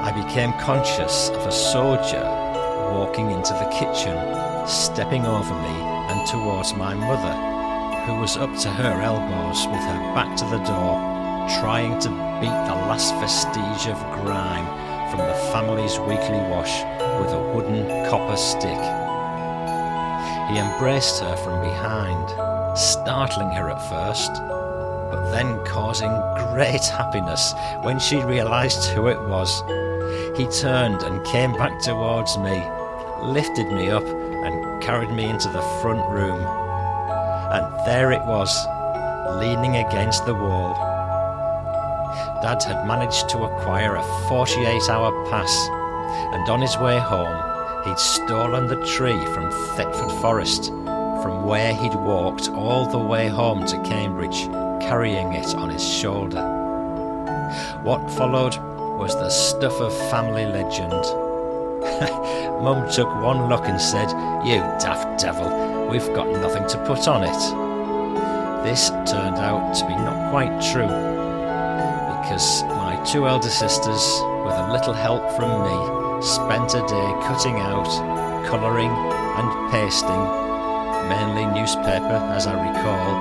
S1: I became conscious of a soldier walking into the kitchen, stepping over me and towards my mother, who was up to her elbows with her back to the door, trying to beat the last vestige of grime from the family's weekly wash with a wooden copper stick. He embraced her from behind, startling her at first, but then causing great happiness when she realised who it was. He turned and came back towards me, lifted me up and carried me into the front room. And there it was, leaning against the wall. Dad had managed to acquire a 48-hour pass, and on his way home he'd stolen the tree from Thetford Forest, from where he'd walked all the way home to Cambridge, carrying it on his shoulder. What followed was the stuff of family legend. Mum took one look and said, "You daft devil, we've got nothing to put on it." This turned out to be not quite true, because my two elder sisters, with a little help from me, spent a day cutting out, colouring and pasting, mainly newspaper as I recall,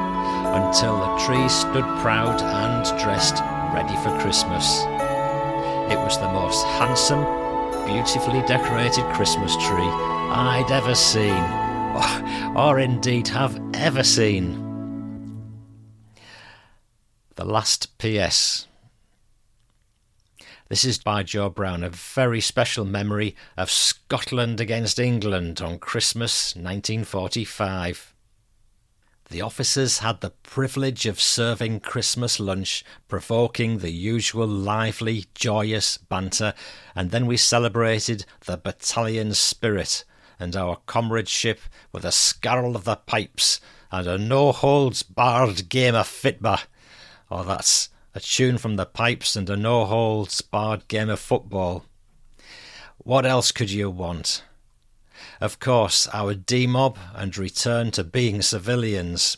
S1: until the tree stood proud and dressed, ready for Christmas. It was the most handsome, beautifully decorated Christmas tree I'd ever seen, or indeed have ever seen. The last PS. This is by Joe Brown, a very special memory of Scotland against England on Christmas 1945. The officers had the privilege of serving Christmas lunch, provoking the usual lively, joyous banter, and then we celebrated the battalion spirit and our comradeship with a scarrel of the pipes and a no-holds-barred game of fitba. Oh, that's a tune from the pipes and a no-holds-barred game of football. What else could you want? Of course, our demob and return to being civilians.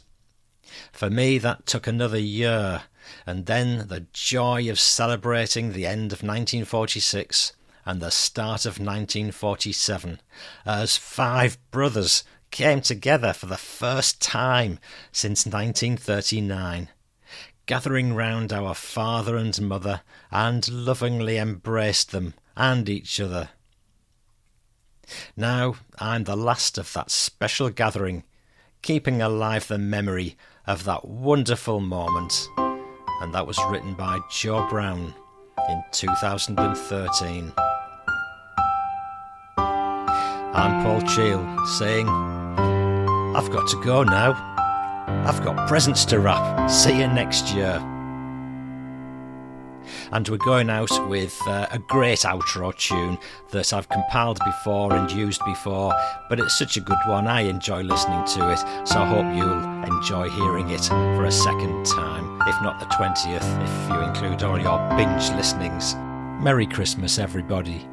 S1: For me, that took another year, and then the joy of celebrating the end of 1946 and the start of 1947, as 5 brothers came together for the first time since 1939, gathering round our father and mother, and lovingly embraced them and each other. Now I'm the last of that special gathering, keeping alive the memory of that wonderful moment, and that was written by Joe Brown in 2013. I'm Paul Cheall saying, I've got to go now. I've got presents to wrap. See you next year. And we're going out with a great outro tune that I've compiled before and used before, but it's such a good one. I enjoy listening to it, so I hope you'll enjoy hearing it for a second time, if not the 20th, if you include all your binge listenings. Merry Christmas, everybody.